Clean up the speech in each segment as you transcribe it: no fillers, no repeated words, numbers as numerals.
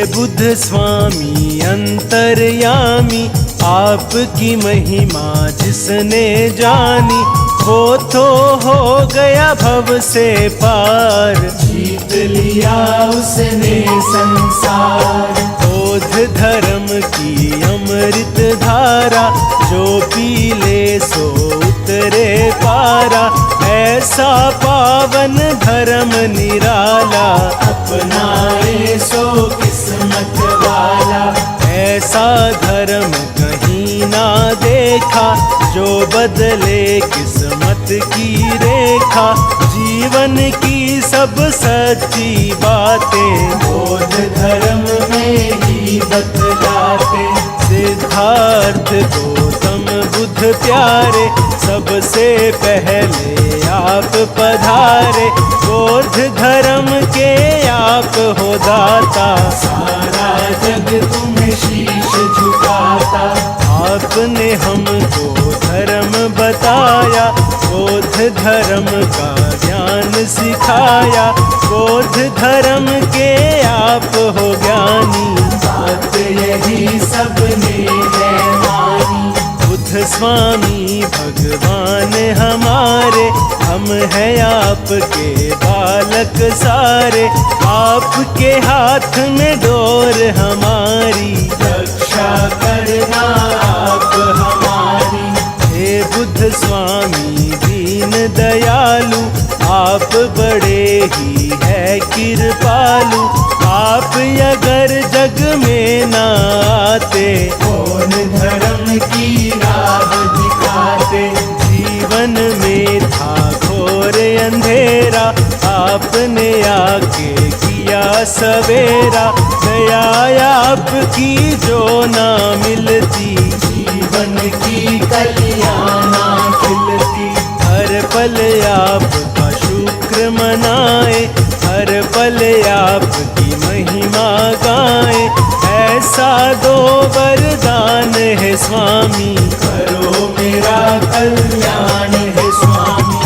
बुद्ध स्वामी अंतर्यामी, आपकी महिमा जिसने जानी, वो तो हो गया भव से पार, जीत लिया उसने संसार। बोध धर्म की अमृत धारा, जो पी ले सो उतरे पारा, ऐसा पावन धर्म निराला, अपनाए सो किस्मत वाला। ऐसा धर्म कहीं ना देखा, जो बदले किस्मत की रेखा, जीवन की सब सच्ची बातें बोध धर्म में ही बतलाते। सिद्धार्थ गौतम बुद्ध प्यारे, सबसे पहले आप पधारे, बोध धर्म के आप हो दाता, सारा जग तुम्हें शीश झुकाता। आपने हमको धर्म बताया, बोध धर्म का ज्ञान सिखाया, बोध धर्म के आप हो ज्ञानी, बात यही सबने है मानी। बुद्ध स्वामी भगवान हमारे, हम हैं आपके बालक सारे, आपके हाथ में डोर हमारी, रक्षा करना आप हमारी। हे बुद्ध स्वामी दीन दयालु, आप बड़े ही है कृपालु, आप अगर जग में ना आते, कौन धर्म की राह दिखाते। जीवन में था घोर अंधेरा, आपने आके किया सवेरा, दया आपकी जो ना मिलती, जीवन की कलियां ना खिलती। हर पल आपका शुक्र मनाए, हर पल आपकी महिमा गाए, ऐसा दो वरदान है स्वामी, करो मेरा कल्याण है स्वामी।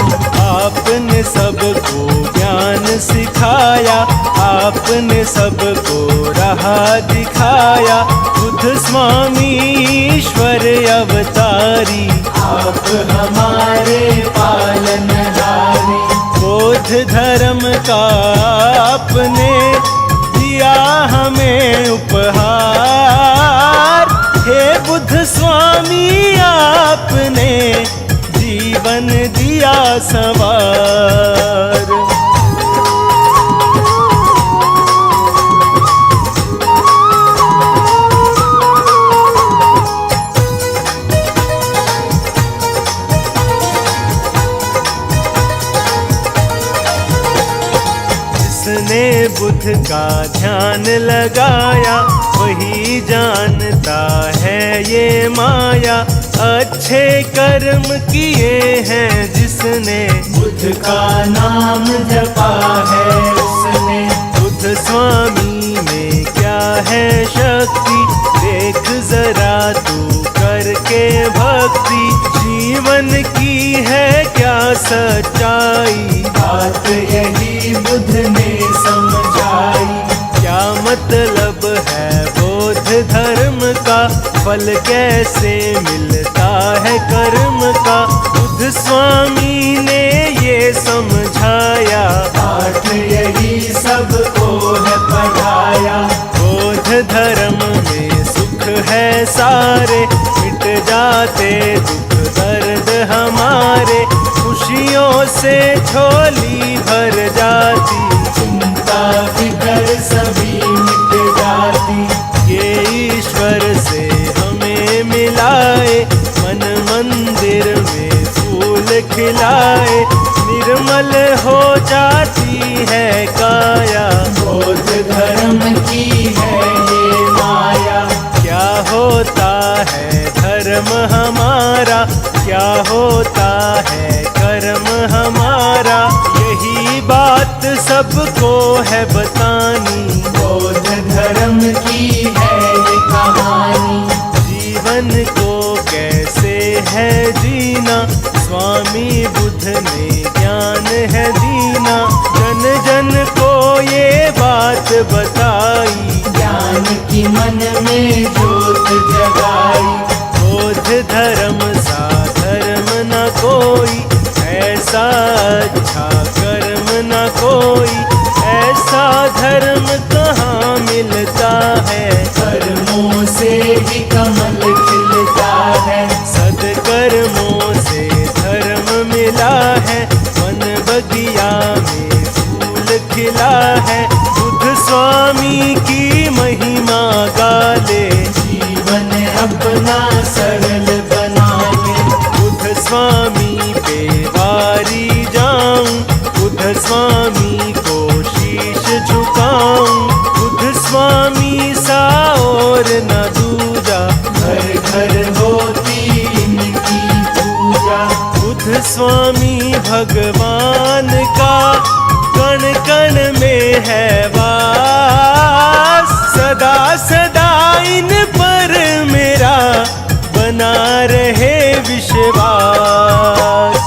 आपने सबको ज्ञान सिखाया, आपने सबको राह दिखाया, बुद्ध स्वामी ईश्वर अवतारी, आप हमारे पालनहारी। बोध धर्म का आपने दिया हमें उपहार, हे बुद्ध स्वामी आपने जीवन दिया संवार। जिसने बुद्ध का ध्यान लगाया, वही जानता है ये माया, अच्छे कर्म किए हैं जिसने, बुद्ध का नाम जपा है उसने। बुद्ध स्वामी में क्या है शक्ति, देख जरा तू करके भक्ति, जीवन की है क्या सच्चाई, बात यही बुद्ध ने समझाई। क्या मतलब है बौद्ध धर्म का, फल कैसे मिलता है कर्म का, बुद्ध स्वामी ने ये समझाया, पाठ यही सबको है पढ़ाया। बौद्ध धर्म में सुख है सारे, मिट जाते दुख दर्द हमारे, खुशियों से झोली भर जाती, चिंता फिकर सभी मिट जाती। ये ईश्वर से हमें मिलाए, मन मंदिर में फूल खिलाए, निर्मल हो जाती है काया, बौद्ध धर्म की है ये माया। क्या होता है धर्म हमारा, क्या होता है कर्म हमारा, यही बात सबको है बतानी, बौद्ध धर्म की है ये कहानी। जीवन को कैसे है जीना, स्वामी बुद्ध ने ज्ञान है दीना, जन जन को ये बात बताई, ज्ञान जानकी मन में ज्योत जगाई। बोध धर्म सा धर्म न कोई, ऐसा अच्छा कर्म न कोई, ऐसा धर्म कहाँ मिलता है। कर्मों से ही कमल खिलता है, सदकर्मों से धर्म मिला है, वन बगिया में फूल खिला है। बुद्ध स्वामी की महिमा गाले, जीवन अपना सरल बना ले। बुद्ध स्वामी पे वारी जाऊं, बुद्ध स्वामी को शीश झुकाऊं। बुद्ध स्वामी सा और न दूजा, घर घर होती इनकी पूजा। बुद्ध स्वामी भगवान का कण कण में है वास। सदा सदा इन पर मेरा बना रहे विश्वास।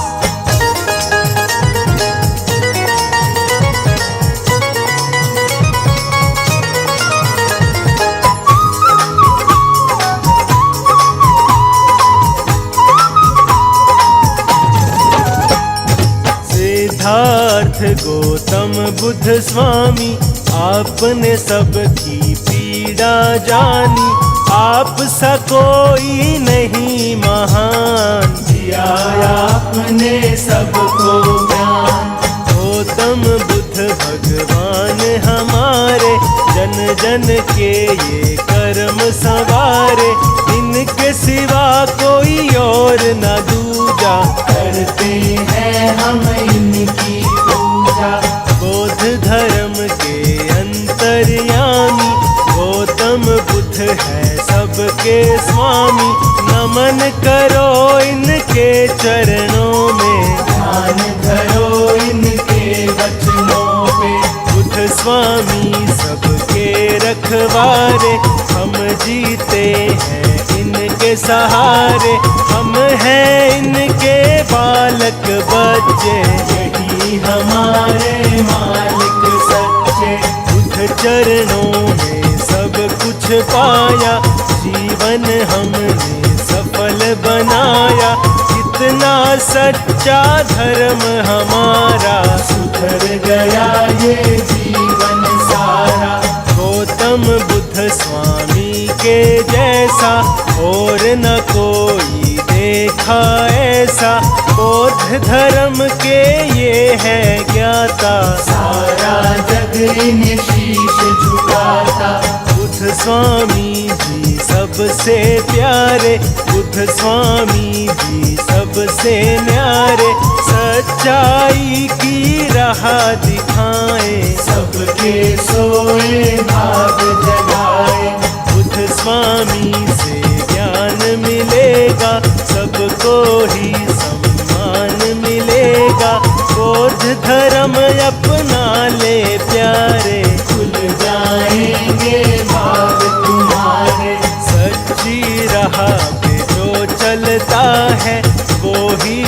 सिद्धार्थ गौतम बुद्ध स्वामी, आपने सबकी पीड़ा जानी। आप सा कोई नहीं महान, दिया आपने सबको ज्ञान। गौतम बुद्ध भगवान हमारे, जन जन के ये कर्म संवारे। इनके सिवा कोई और न दूजा, करते हैं हम इनकी पूजा। बौद्ध धर्म के अंतर्यामी, गौतम बुद्ध है सबके स्वामी। नमन करो इनके चरणों में, ध्यान धरो इनके वचनों पे। बुद्ध स्वामी सबके रखवारे, हम जीते हैं इनके सहारे। हम हैं इनके बालक बच्चे, यही हमारे मालिक सच्चे। बुद्ध चरणों में सब कुछ पाया, जीवन हमने सफल बनाया। कितना सच्चा धर्म हमारा, सुधर गया ये जीवन सारा। गौतम बुद्ध स्वामी के जैसा और न कोई देखा ऐसा। बौद्ध धर्म के ये है ज्ञाता, सारा जग इन्हें शीश झुकाता। बुद्ध स्वामी जी सबसे प्यारे, बुद्ध स्वामी जी सबसे न्यारे। सच्चाई की राह दिखाए, सबके सोए भाग जगाए। बुद्ध स्वामी से ज्ञान मिलेगा, सबको ही सम्मान मिलेगा। बौद्ध धर्म अपना ले प्यारे, खुल जाएंगे भाग तुम्हारे। सच्ची राह पे जो चलता है, वो ही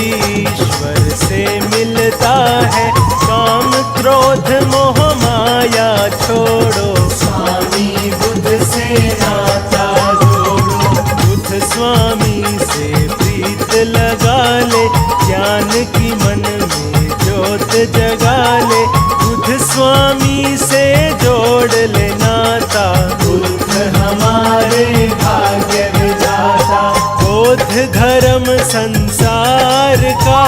ईश्वर से मिलता है। काम क्रोध मोह माया छोड़ो, स्वामी बुद्ध से नाता जोड़ो। बुद्ध स्वामी से प्रीत लगा ले, ज्ञान की मन में ज्योत जगा ले। बुद्ध स्वामी से जोड़ ले नाता, बुद्ध हमारे भाग्य विधाता। बौद्ध धर्म संसार का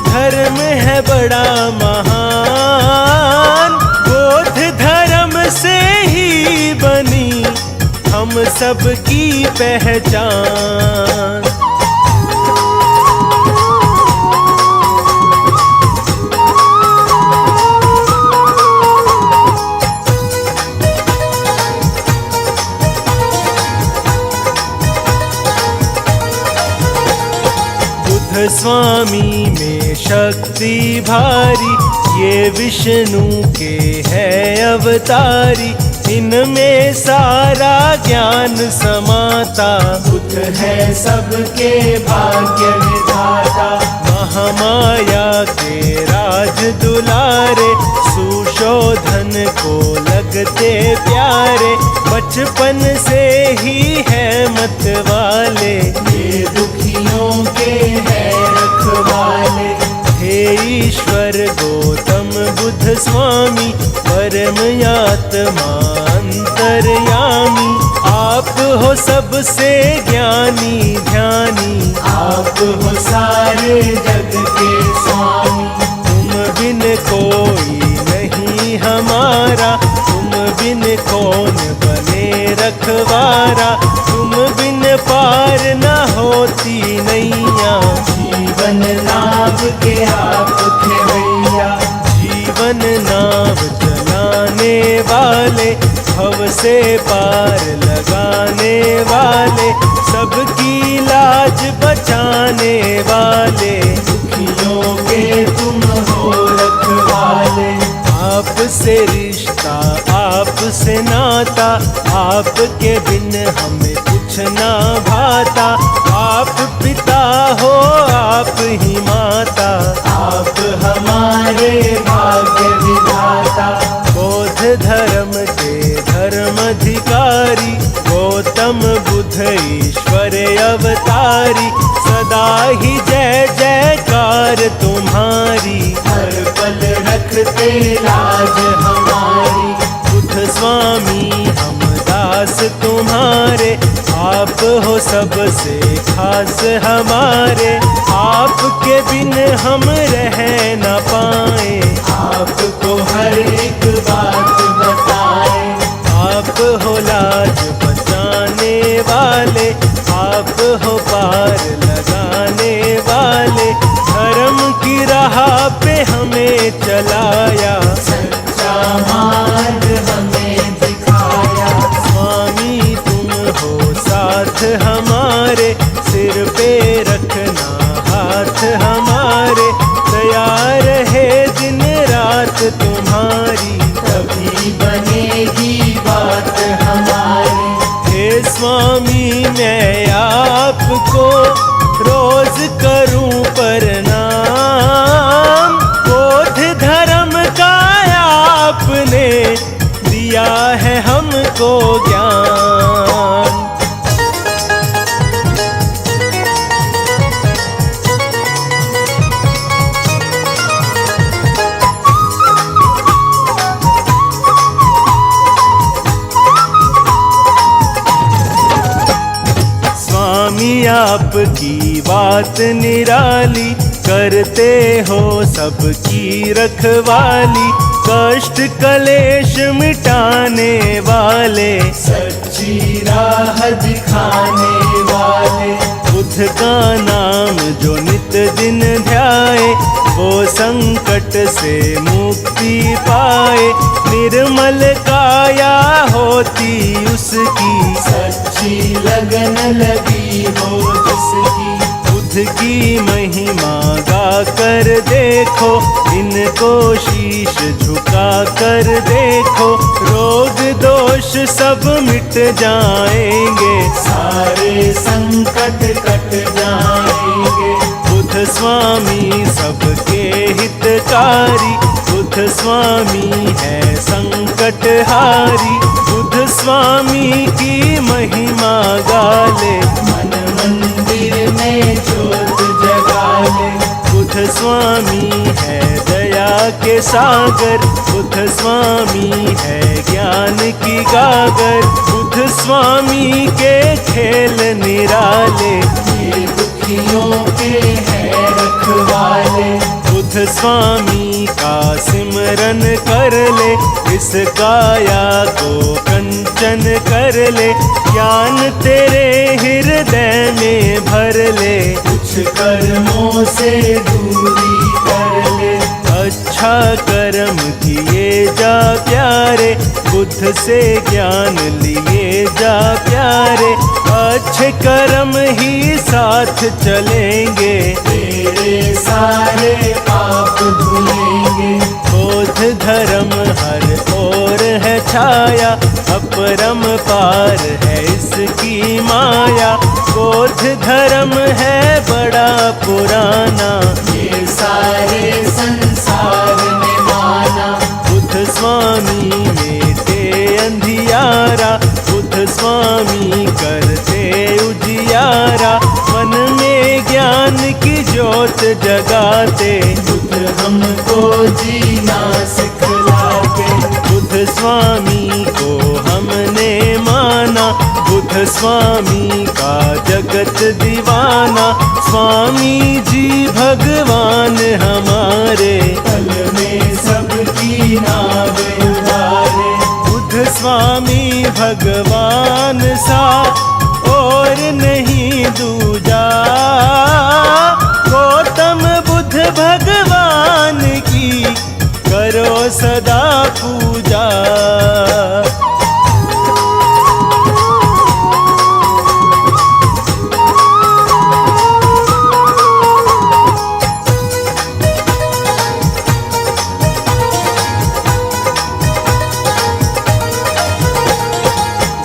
धर्म है बड़ा महान। बौद्ध धर्म से ही बनी हम सबकी पहचान। बुद्ध स्वामी में शक्ति भारी, ये विष्णु के है अवतारी। इनमें सारा ज्ञान समाता। बुद्ध है सबके भाग्य विधाता। महामाया के राज दुलारे, सुशोधन को लगते प्यारे। बचपन से ही है मत वाले, ये दुखियों के है रखवाले। हे ईश्वर गौतम बुद्ध स्वामी, परम आत्मा अंतर्यामी। आप हो सबसे ज्ञानी ध्यानी, आप हो सारे जग के स्वामी। तुम बिन कोई नहीं हमारा, तुम बिन कौन बने रखवारा। तुम बिन पार न होती नैया, जीवन नाव के आप थे भैया। जीवन नाव चलाने वाले, भव से पार लगाने वाले। सबकी लाज बचाने वाले, दुखियों के तुम हो रखवाले। आपसे रिश्ता आपसे नाता, आपके बिन हमें कुछ ना भाता। आप पिता हो आप ही माता, आप हमारे भाग्य विधाता। बौद्ध धर्म के धर्माधिकारी, गौतम बुद्ध ईश्वर अवतारी। सदा ही जय जयकार तुम्हारी, हर पल रखते लाज हमारी। बुद्ध स्वामी हम दास तुम्हारे, आप हो सबसे खास हमारे। आपके बिन हम रह न पाए, आपको हर एक बात बताए। आप हो लाज बचाने वाले, आप हो पार लगाने वाले। धर्म की राह पे हमें चलाया, सच्चा मार्ग हमें दिखाया। स्वामी तुम हो साथ हमारे, सिर पे रखना हाथ हमारे। दया रहे दिन रात तुम्हारी, तभी बनेगी बात हमारी। हे स्वामी मैं आपको रोज करूं प्रणाम। बौद्ध धर्म का आपने दिया है हमको ज्ञान। स्वामी आपकी बात निराली, करते हो सबकी रखवाली। कष्ट कलेश मिटाने वाले, सच्ची राह दिखाने वाले। बुद्ध का नाम जो नित दिन ध्याए, वो संकट से मुक्ति पाए। निर्मल काया होती उसकी, सच्ची लगन लगी हो जिसकी। बुद्ध की महिमा गा कर देखो, इनको शीश झुका कर देखो। रोग दोष सब मिट जाएंगे, सारे संकट कट जाएंगे। बुद्ध स्वामी सबके हितकारी, बुद्ध स्वामी है संकटहारी। बुद्ध स्वामी की महिमा गाले, मन मंदिर में ज्योत जगाले। बुद्ध स्वामी है दया के सागर, बुद्ध स्वामी है ज्ञान की गागर। बुद्ध स्वामी के खेल निराले, ये दुखियों के है रखवाले। बुद्ध स्वामी का सिमरन कर ले, इस काया को कंचन कर ले। ज्ञान तेरे हृदय में भर ले, कुछ कर्मों से दूरी कर ले। अच्छा कर्म किए जा प्यारे। बुद्ध से ज्ञान लिए जा प्यारे, अच्छे कर्म ही साथ चलेंगे, तेरे सारे पाप धुलेंगे। बोध धर्म हर ओर है छाया, अपरम पार है इसकी माया। बोध धर्म है बड़ा पुराना, ये सारे संसार में माना। बुद्ध स्वामी मेटे अंधियारा, बुद्ध स्वामी करते उजियारा। मन में ज्ञान की ज्योत जगाते, बुद्ध हमको जीना सिखलाते। बुद्ध स्वामी को हमने माना, बुद्ध स्वामी का जगत दीवाना। स्वामी जी भगवान हमारे, तल में सबकी नाव उतारे। बुद्ध स्वामी भगवान सा और नहीं दूजा। गौतम बुद्ध भगवान की करो सदा पूजा।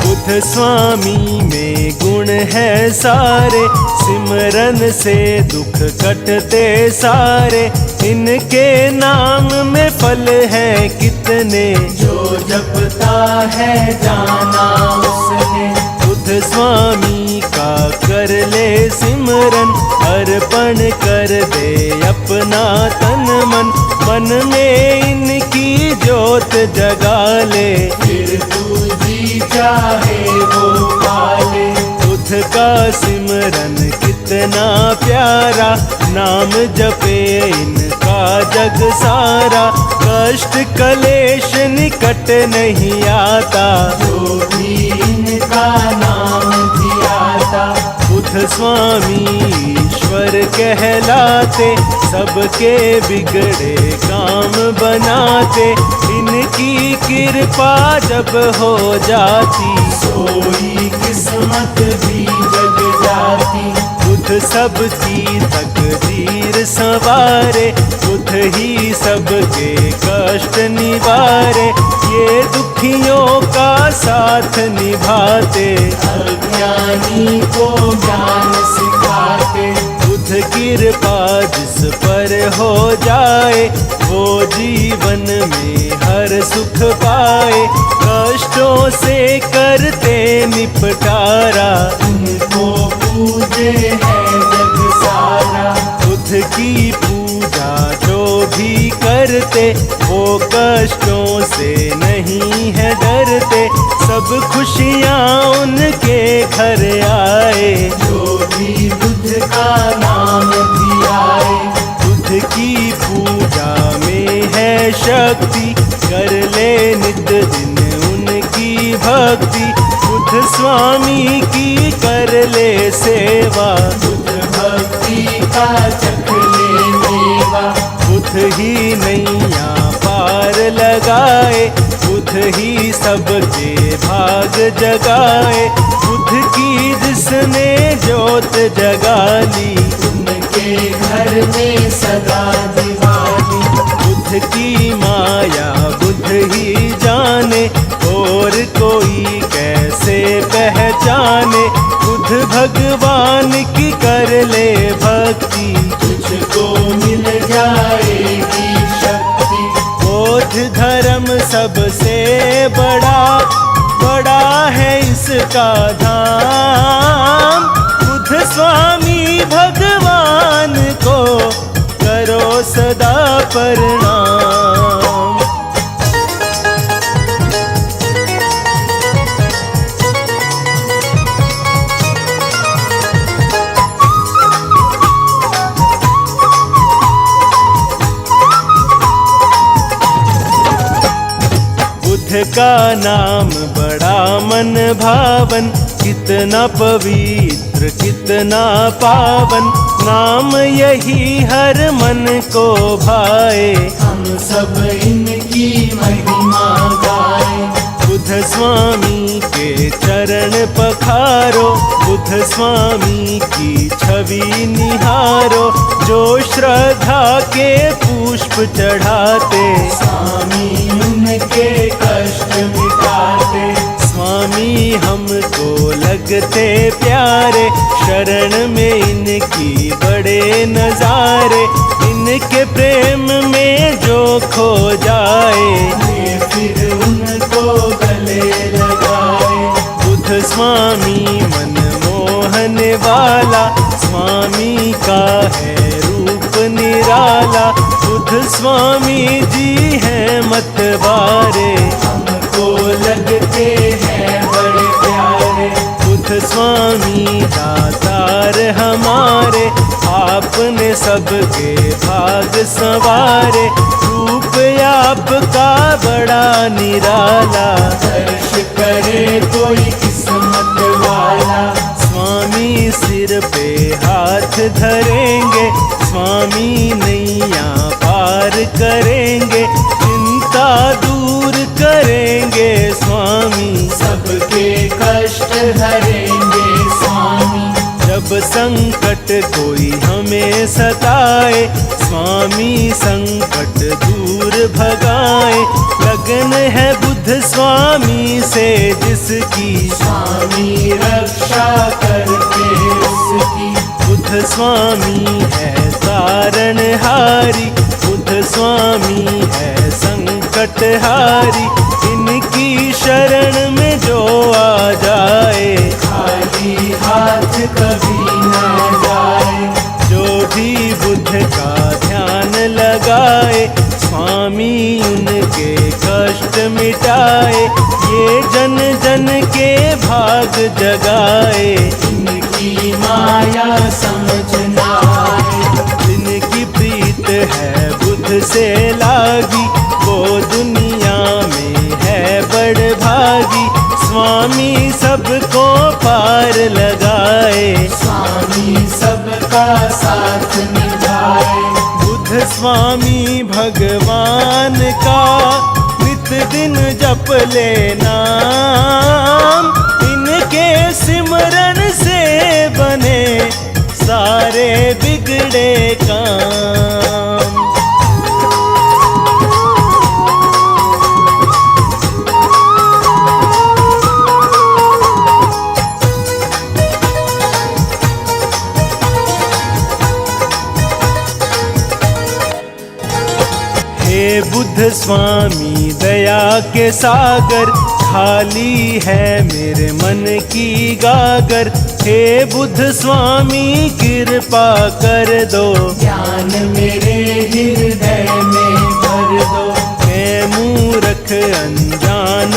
बुद्ध स्वामी में गुण है सारे, सिमरन से दुख कटते सारे। इनके नाम में फल है कितने, जो जपता है जाना उसने। बुद्ध स्वामी का कर ले सिमरन, अर्पण कर दे अपना तन मन। मन में इनकी ज्योत जगा ले, फिर तू जी चाहे वो पाले। बुद्ध का सिमरन कितना प्यारा, नाम जपे इनका जग सारा। कष्ट कलेश निकट नहीं आता, जो भी इनका नाम धियाता। बुद्ध स्वामी ईश्वर कहलाते, सबके बिगड़े काम बनाते। इनकी कृपा जब हो जाती, सोई किस्मत भी जग जाती। बुद्ध सबकी तकदीर संवारे, बुद्ध ही सबके कष्ट निवारे। ये दुखियों का साथ निभाते, अज्ञानी को ज्ञान सिखाते। बुद्ध कृपा जिस पर हो जाए, वो जीवन में हर सुख पाए। कष्टों से करते निपटारा, उनको पूजे है जग सारा। बुद्ध की पूजा जो भी करते, वो कष्टों से नहीं है डरते। सब खुशियाँ उनके घर आए, जो भी बुद्ध का नाम धियाए। बुद्ध की पूजा में है शक्ति, कर ले नित दिन उनकी भक्ति। बुद्ध स्वामी की कर ले सेवा, बुद्ध भक्ति का चख ले मेवा। बुद्ध ही नैया पार लगाए, बुद्ध ही सबके भाग जगाए। बुद्ध की जिसने ज्योत जगा ली, उनके घर में सदा दिवाली। बुद्ध की माया बुद्ध ही जाने, और कोई कैसे पहचाने। बुद्ध भगवान की कर ले भक्ति, तुझको मिल जाएगी शक्ति। बोध धर्म सबसे बड़ा, बड़ा है इसका धाम। बुद्ध स्वामी भगवान को करो सदा प्रणाम। बुद्ध का नाम बड़ा मन भावन, कितना पवित्र कितना पावन। नाम यही हर मन को भाए, हम सब इनकी महिमा गाए। बुद्ध स्वामी के चरण पखारो, बुद्ध स्वामी की छवि निहारो। जो श्रद्धा के पुष्प चढ़ाते, स्वामी उनके कष्ट मिटाते। स्वामी हमको लगते प्यारे, शरण में इनकी बड़े नजारे। इनके प्रेम में जो खो जाए, ये फिर उनको गले लगाए। बुद्ध स्वामी मन मोहने वाला, स्वामी का है रूप निराला। बुद्ध स्वामी जी हैं मतवारे, हमको लगते हैं बड़े प्यारे। बुद्ध स्वामी दातार हमारे, आपने सबके भाग संवारे। रूप आपका बड़ा निराला, दर्श करे कोई किस्मत वाला। स्वामी सिर पे हाथ धरेंगे, स्वामी नैया पार करेंगे। चिंता दूर करेंगे स्वामी, सबके कष्ट हरेंगे स्वामी। जब संकट कोई हमें सताए, स्वामी संकट दूर भगाए। लगन है बुद्ध स्वामी से जिसकी, स्वामी रक्षा करते उसकी। बुद्ध स्वामी है तारणहारी, बुद्ध स्वामी है संकटहारी। इनकी शरण में जो आ जाए, खाली हाथ कभी न जाए। जो भी बुद्ध का ध्यान लगाए, स्वामी उनके कष्ट मिटाए। ये जन जन के भाग जगाए, इनकी माया समझ न आए। जिनकी प्रीत है बुद्ध से लागी, वो दुनिया में है बड़ भागी। स्वामी सबको पार लगाए, स्वामी सबका साथ निभाए। बुद्ध स्वामी भगवान का नित दिन जप ले नाम। इनके सिमरन से बने सारे बिगड़े काम। हे बुद्ध स्वामी दया के सागर, खाली है मेरे मन की गागर। हे बुद्ध स्वामी कृपा कर दो, ज्ञान मेरे हृदय में भर दो। मैं मूर्ख अनजान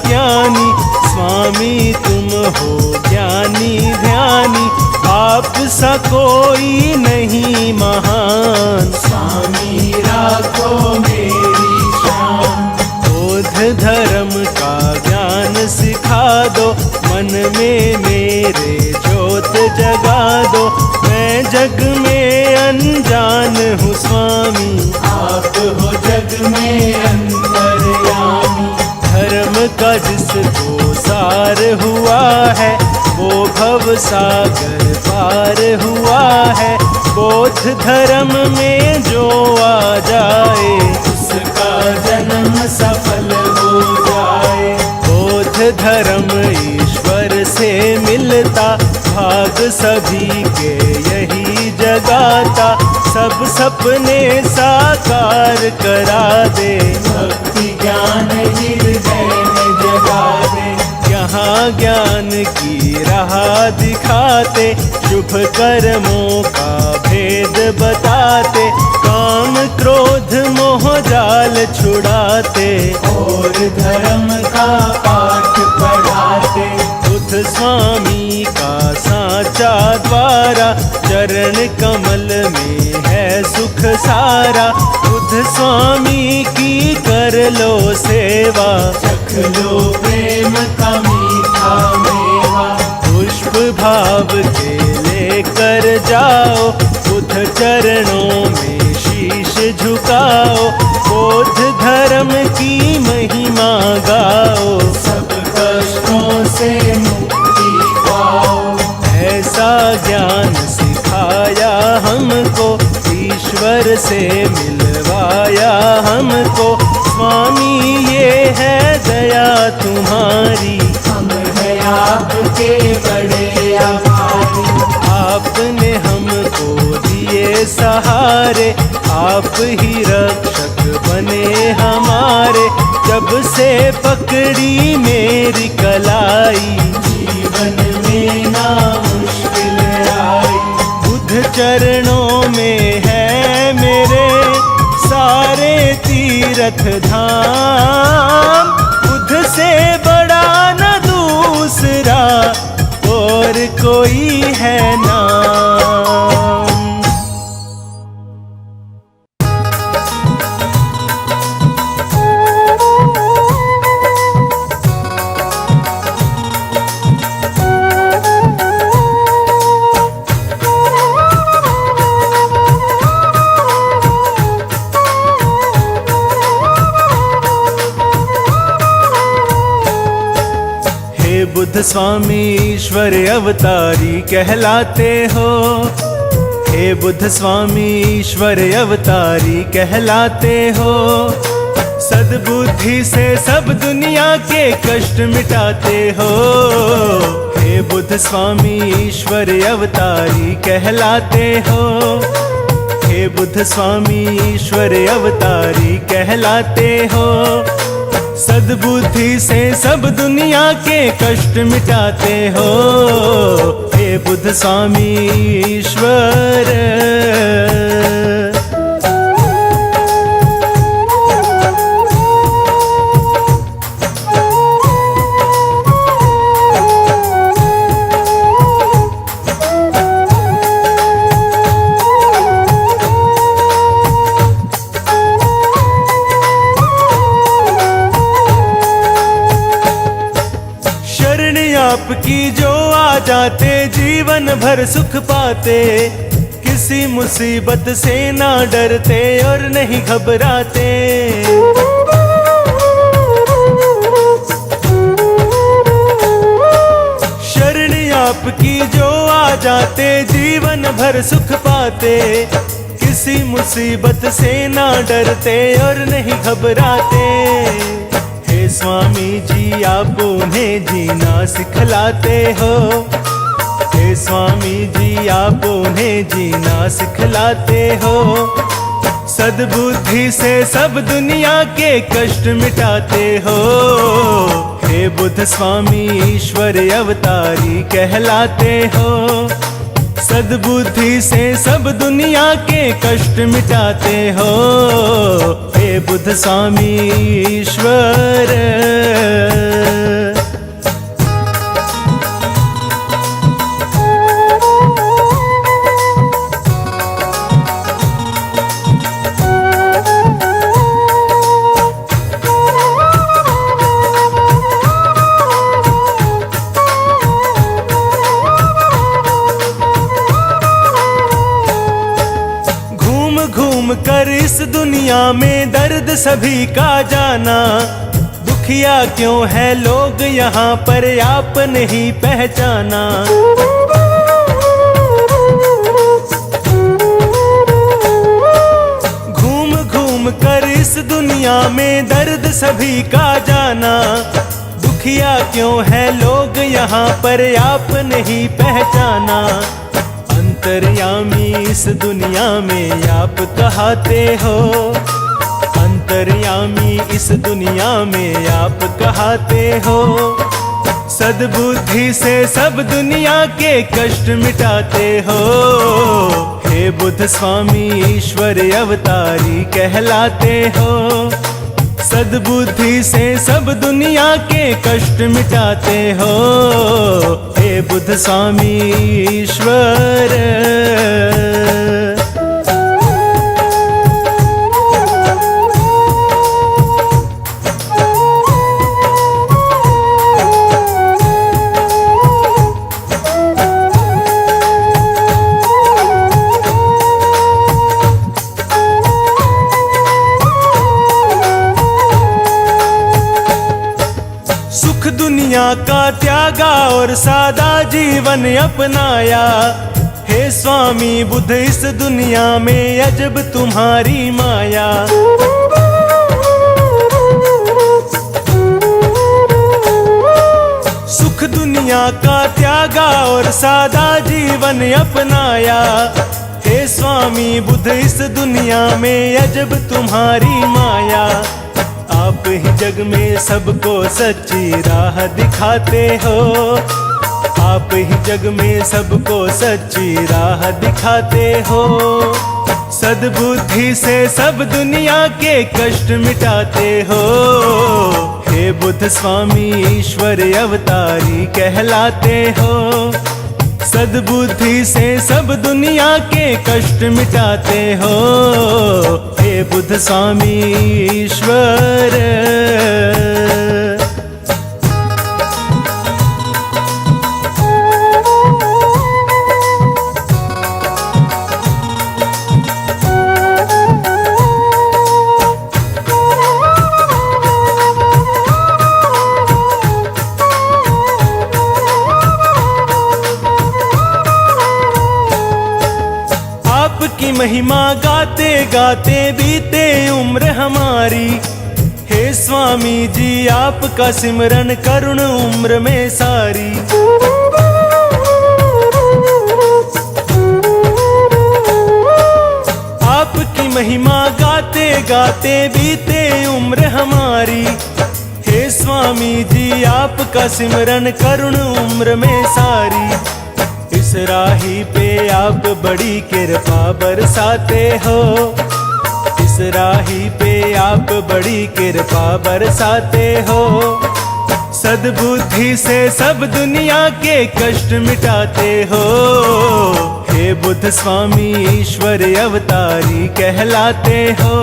ज्ञानी, स्वामी तुम हो ज्ञानी ध्यानी। आप सा कोई नहीं महान, स्वामी राखो मेरी शान। बुद्ध धर्म का ज्ञान सिखा दो, मन में मेरे ज्योत जगा दो। मैं जग में अनजान हूँ स्वामी, आप हो जग में अंतर्यामी। धर्म का जिसको सार हुआ है, वो भव सागर पार हुआ है। बौद्ध धर्म में जो आ जाए, उसका जन्म सफल हो जाए। बौद्ध धर्म ईश्वर से मिलता, भाग सभी के यही जगाता। सब सपने साकार करा दे, भक्ति ज्ञान हृदय में जगा दे। यहाँ ज्ञान की राह दिखाते, शुभ कर्मों का भेद बताते। काम क्रोध मोह जाल छुड़ाते, और धर्म का पाठ पढ़ाते। बुद्ध स्वामी का साचा द्वारा, चरण कमल में है सुख सारा। बुद्ध स्वामी की कर लो सेवा, चख लो प्रेम का मीठा मेवा। पुष्प भाव के लेकर जाओ, बुद्ध चरणों में शीश झुकाओ। बौद्ध धर्म की महिमा गाओ, सब आपके बड़े आभारी। आपने हमको दिए सहारे, आप ही रक्षक बने हमारे। जब से पकड़ी मेरी कलाई, जीवन में ना मुश्किल आई। बुध चरणों में है मेरे सारे तीर्थ धाम। बुध से बड़ा न दूसरा और कोई है नाम। बुद्ध स्वामी ईश्वर अवतारी कहलाते हो। हे बुद्ध स्वामी ईश्वर अवतारी कहलाते हो। सद्बुद्धि से सब दुनिया के कष्ट मिटाते हो। हे बुद्ध स्वामी ईश्वर अवतारी कहलाते हो। हे बुद्ध स्वामी ईश्वर अवतारी कहलाते हो। सद्बुद्धि से सब दुनिया के कष्ट मिटाते हो। हे बुद्ध स्वामी ईश्वर। आपकी जो आ जाते जीवन भर सुख पाते। किसी मुसीबत से ना डरते और नहीं घबराते। शरण आपकी जो आ जाते जीवन भर सुख पाते। किसी मुसीबत से ना डरते और नहीं घबराते। हे स्वामी जी आप उन्हें जीना सिखलाते हो। हे स्वामी जी आप उन्हें जीना सिखलाते हो। सद्बुद्धि से सब दुनिया के कष्ट मिटाते हो। हे बुद्ध स्वामी ईश्वर अवतारी कहलाते हो। सद्बुद्धि से सब दुनिया के कष्ट मिटाते हो। हे बुद्ध स्वामी ईश्वर। कर इस दुनिया में दर्द सभी का जाना। दुखिया क्यों है लोग यहाँ पर आप नहीं पहचाना। घूम घूम कर इस दुनिया में दर्द सभी का जाना। दुखिया क्यों है लोग यहाँ पर आप नहीं पहचाना। अंतर्यामी इस दुनिया में आप कहाते हो। अंतर्यामी इस दुनिया में आप कहाते हो। सद्बुद्धि से सब दुनिया के कष्ट मिटाते हो। हे बुद्ध स्वामी ईश्वर अवतारी कहलाते हो। सद्बुद्धि से सब दुनिया के कष्ट मिटाते हो। हे बुद्ध स्वामी ईश्वर। दुनिया का त्यागा और सादा जीवन अपनाया। हे स्वामी बुद्ध इस दुनिया में अजब तुम्हारी माया। सुख दुनिया का त्यागा और सादा जीवन अपनाया। हे स्वामी बुद्ध इस दुनिया में अजब तुम्हारी माया। आप ही जग में सबको सच्ची राह दिखाते हो। आप ही जग में सबको सच्ची राह दिखाते हो। सद्बुद्धि से सब दुनिया के कष्ट मिटाते हो। हे बुद्ध स्वामी ईश्वर अवतारी कहलाते हो। सद्बुद्धि से सब दुनिया के कष्ट मिटाते हो। हे बुद्ध स्वामी ईश्वर। आपकी महिमा गाते गाते बीते उम्र हमारी। हे स्वामी जी आपका सिमरन करुण उम्र में सारी। आपकी महिमा गाते गाते बीते उम्र हमारी। हे स्वामी जी आपका सिमरन करुण उम्र में सारी। इस राही पे आप बड़ी कृपा बरसाते हो। इस राही पे आप बड़ी कृपा बरसाते हो। सद्बुद्धि से सब दुनिया के कष्ट मिटाते हो। हे बुद्ध स्वामी ईश्वर अवतारी कहलाते हो।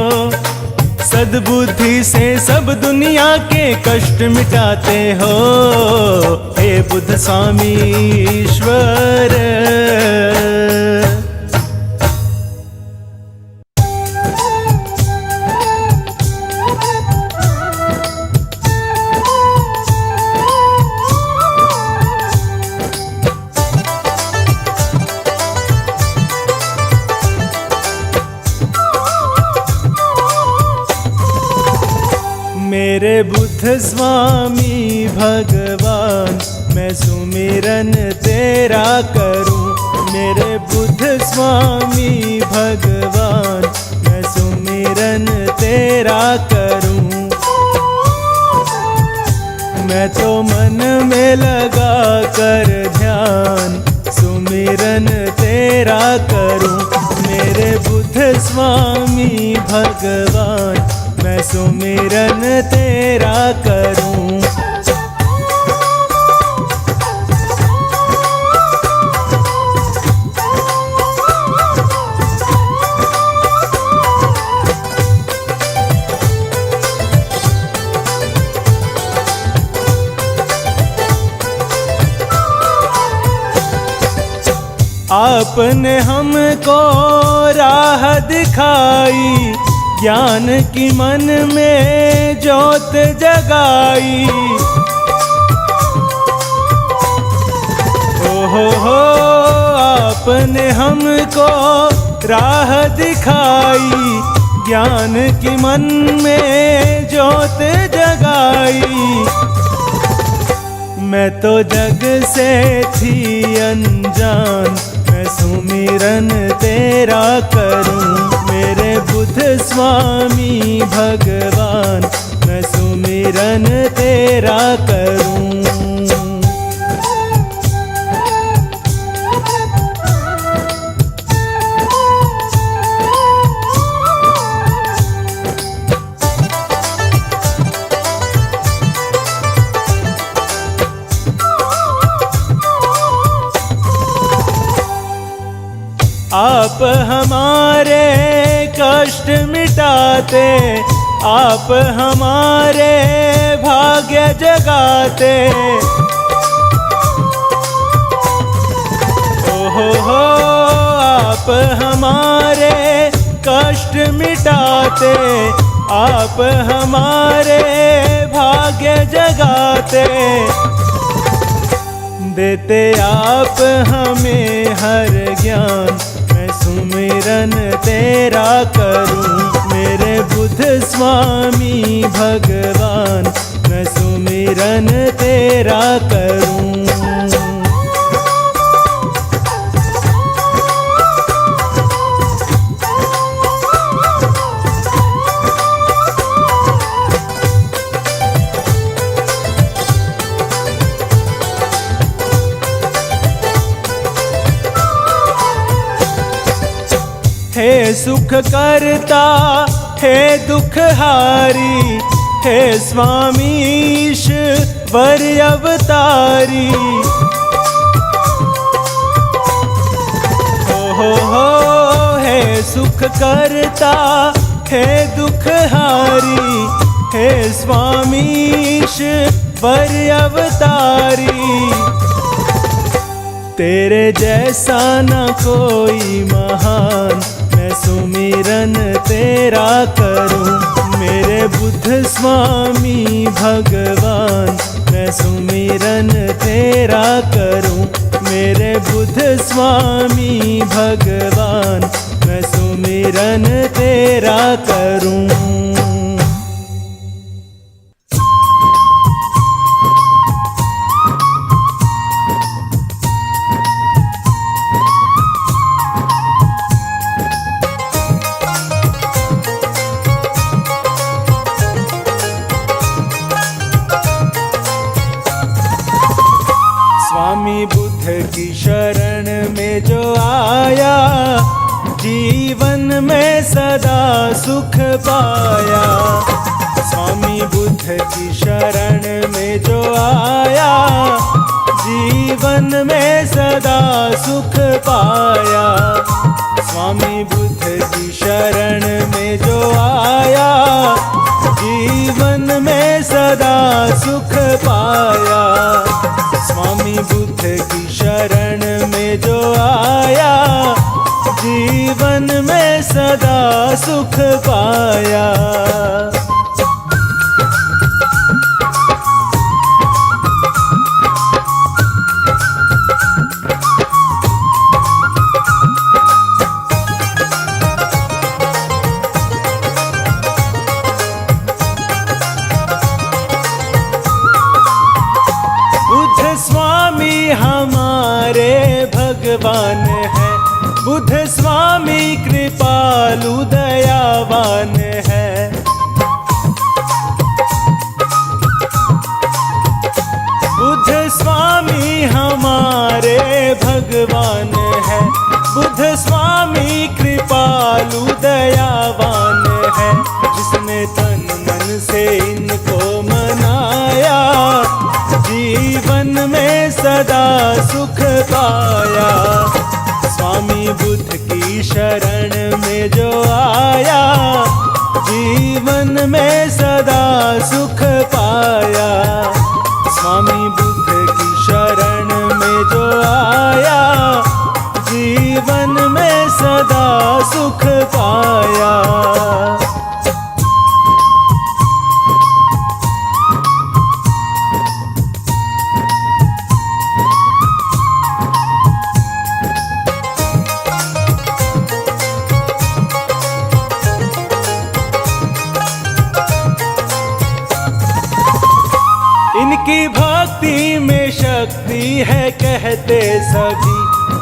सद्बुद्धि से सब दुनिया के कष्ट मिटाते हो। हे बुद्ध स्वामी ईश्वर। मेरे बुद्ध स्वामी भगवान मैं सुमिरन तेरा करूं। मेरे बुद्ध स्वामी भगवान मैं सुमिरन तेरा करूं। मैं तो मन में लगा कर ध्यान सुमिरन तेरा करूं। मेरे बुद्ध स्वामी भगवान मैं सुमिरन तेरा करूं। आपने हमको राह दिखाई। ज्ञान की मन में ज्योत जगाई। हो आपने हमको राह दिखाई। ज्ञान की मन में ज्योत जगाई। मैं तो जग से थी अनजान मैं सुमिरन तेरा करूं। मेरे बुद्ध स्वामी भगवान मैं सुमिरन तेरा करूं। आप हमारे कष्ट मिटाते। आप हमारे भाग्य जगाते। हो आप हमारे कष्ट मिटाते। आप हमारे भाग्य जगाते। देते आप हमें हर ज्ञान मैं सुमिरन तेरा करूं। मेरे बुद्ध स्वामी भगवान मैं सुमिरन तेरा करूं। हे सुख करता हे दुख हारी, हे स्वामी ईश्वर अवतारी। हो हे सुख करता हे दुख हारी, हे स्वामी ईश्वर अवतारी। तेरे जैसा न कोई महान, मैं सुमिरन तेरा करूं। मेरे बुद्ध स्वामी भगवान, मैं सुमिरन तेरा करूं। मेरे बुद्ध स्वामी भगवान, मैं सुमिरन तेरा करूं। स्वामी बुद्ध की शरण में जो आया, जीवन में सदा सुख पाया। स्वामी बुद्ध की शरण में जो आया, जीवन में सदा सुख पाया। स्वामी बुद्ध की शरण में जो आया, जीवन में सदा सुख पाया। स्वामी बुद्ध की शरण में जो आया, जीवन में सदा सुख पाया। हमारे भगवान है, बुद्ध स्वामी कृपालु दयावान है। बुद्ध स्वामी हमारे भगवान है, बुद्ध स्वामी कृपालु दयावान है। जिसने तन मन से इनको मनाया, जीवन में सदा सुख पाया। स्वामी बुद्ध की शरण में जो आया, जीवन में सदा सुख पाया। स्वामी बुद्ध की शरण में जो आया, जीवन में सदा सुख पाया। इनकी भक्ति में शक्ति है कहते सभी,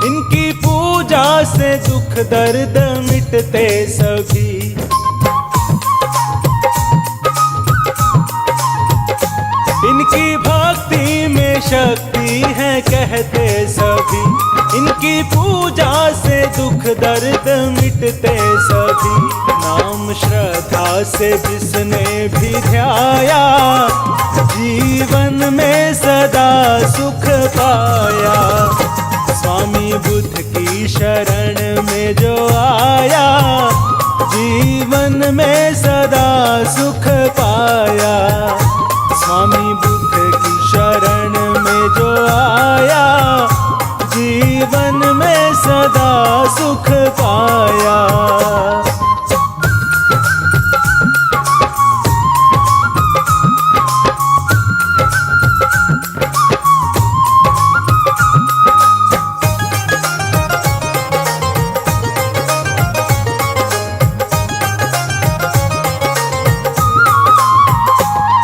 इनकी पूजा से दुख दर्द मिटते सभी। इनकी भक्ति में शक्ति है कहते सभी, इनकी पूजा से दुख दर्द मिटते सभी। नाम श्रद्धा से जिसने भी ध्याया, जीवन में सदा सुख पाया। स्वामी बुद्ध की शरण में जो आया, जीवन में सदा सुख पाया। स्वामी बुद्ध की शरण में जो आया, जीवन में सदा सुख पाया।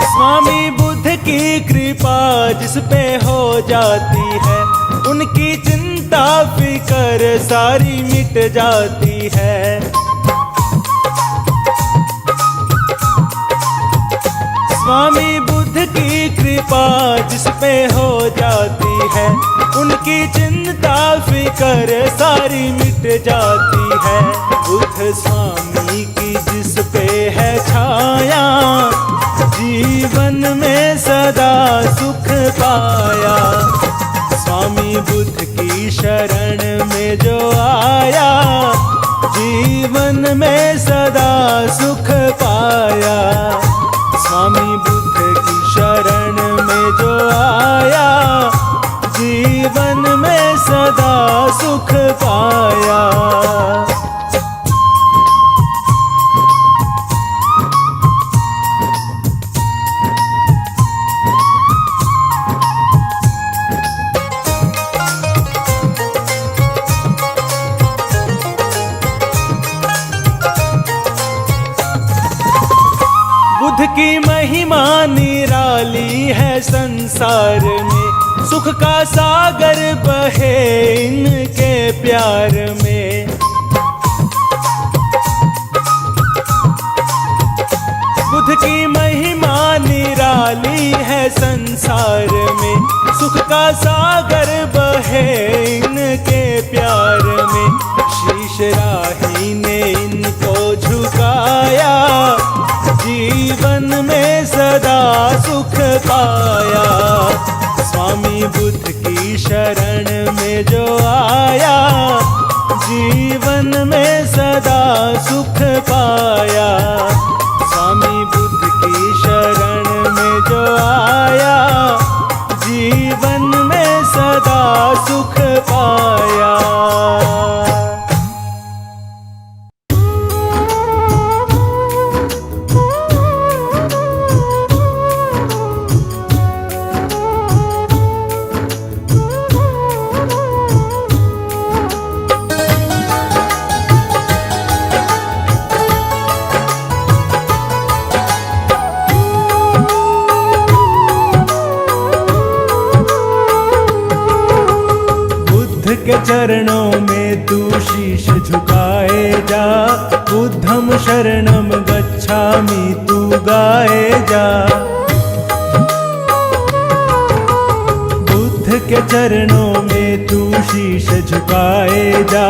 स्वामी बुद्ध की कृपा जिस पे हो जाती है, उनकी चिंता फिकर सारी मिट जाती है। स्वामी बुद्ध की कृपा जिस पे हो जाती है। उनकी चिंता फिकर सारी मिट जाती है। बुद्ध स्वामी की जिस पे है छाया, जीवन में सदा सुख पाया। स्वामी बुद्ध की शरण में जो आया, जीवन में सदा सुख पाया। स्वामी बुद्ध की शरण में जो आया, जीवन में सदा सुख पाया। बुद्ध की महिमा निराली है संसार में, सुख का सागर बहे इनके प्यार में। बुद्ध की महिमा निराली है संसार में, सुख का सागर बहे इनके प्यार में। शीश राही ने इनको झुकाया, जीवन में सदा सुख पाया। स्वामी बुद्ध की शरण में जो आया, जीवन में सदा सुख पाया। स्वामी बुद्ध की शरण में जो आया, जीवन में सदा सुख पाया। के चरणों में तू शीश झुकाए जा, बुद्धम शरणम गच्छामि तू गाए जा। बुद्ध के चरणों में तू शीश झुकाए जा,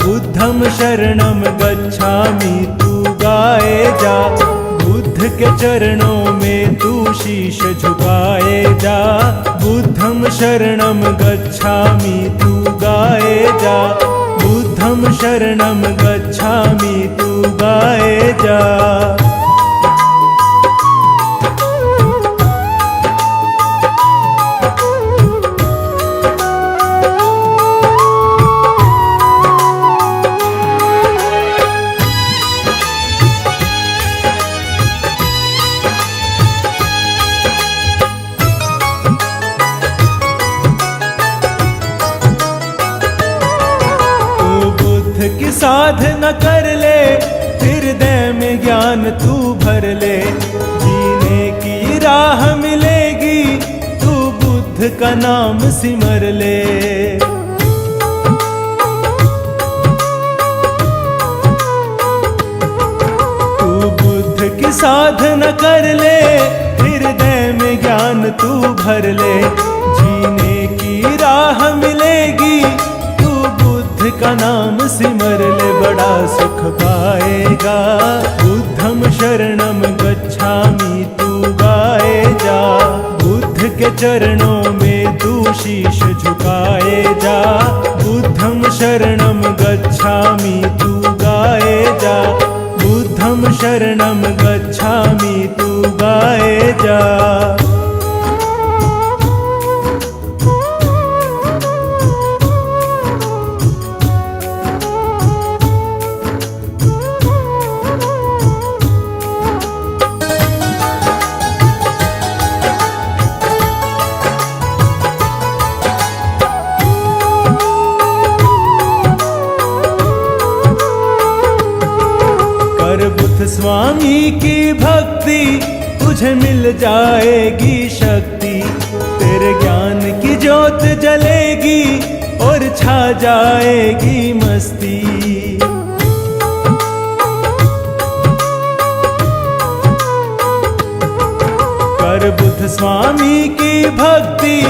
बुद्धम शरणम गच्छामि तू गाए जा। बुद्ध के चरणों में तू शीश झुकाए जा, बुद्धम शरणम गच्छामि तू गाए जा। बुद्धम शरणम गच्छामि तू गाए जा। की साधना कर ले, हृदय में ज्ञान तू भर ले। जीने की राह मिलेगी, तू बुद्ध का नाम सिमर ले। तू बुद्ध की साधना कर ले, हृदय में ज्ञान तू भर ले। जीने की राह मिलेगी, का नाम सिमर ले, बड़ा सुख पाएगा। बुद्धम शरणम गच्छामि तू गाए जा। बुद्ध के चरणों में तू शीश झुकाए जा, बुद्धम शरणम गच्छामि तू गाए जा। बुद्धम शरणम गच्छामि तू गाए जा। बुद्ध स्वामी की भक्ति, तुझे मिल जाएगी शक्ति। तेरे ज्ञान की ज्योत जलेगी और छा जाएगी मस्ती। कर बुद्ध स्वामी की भक्ति,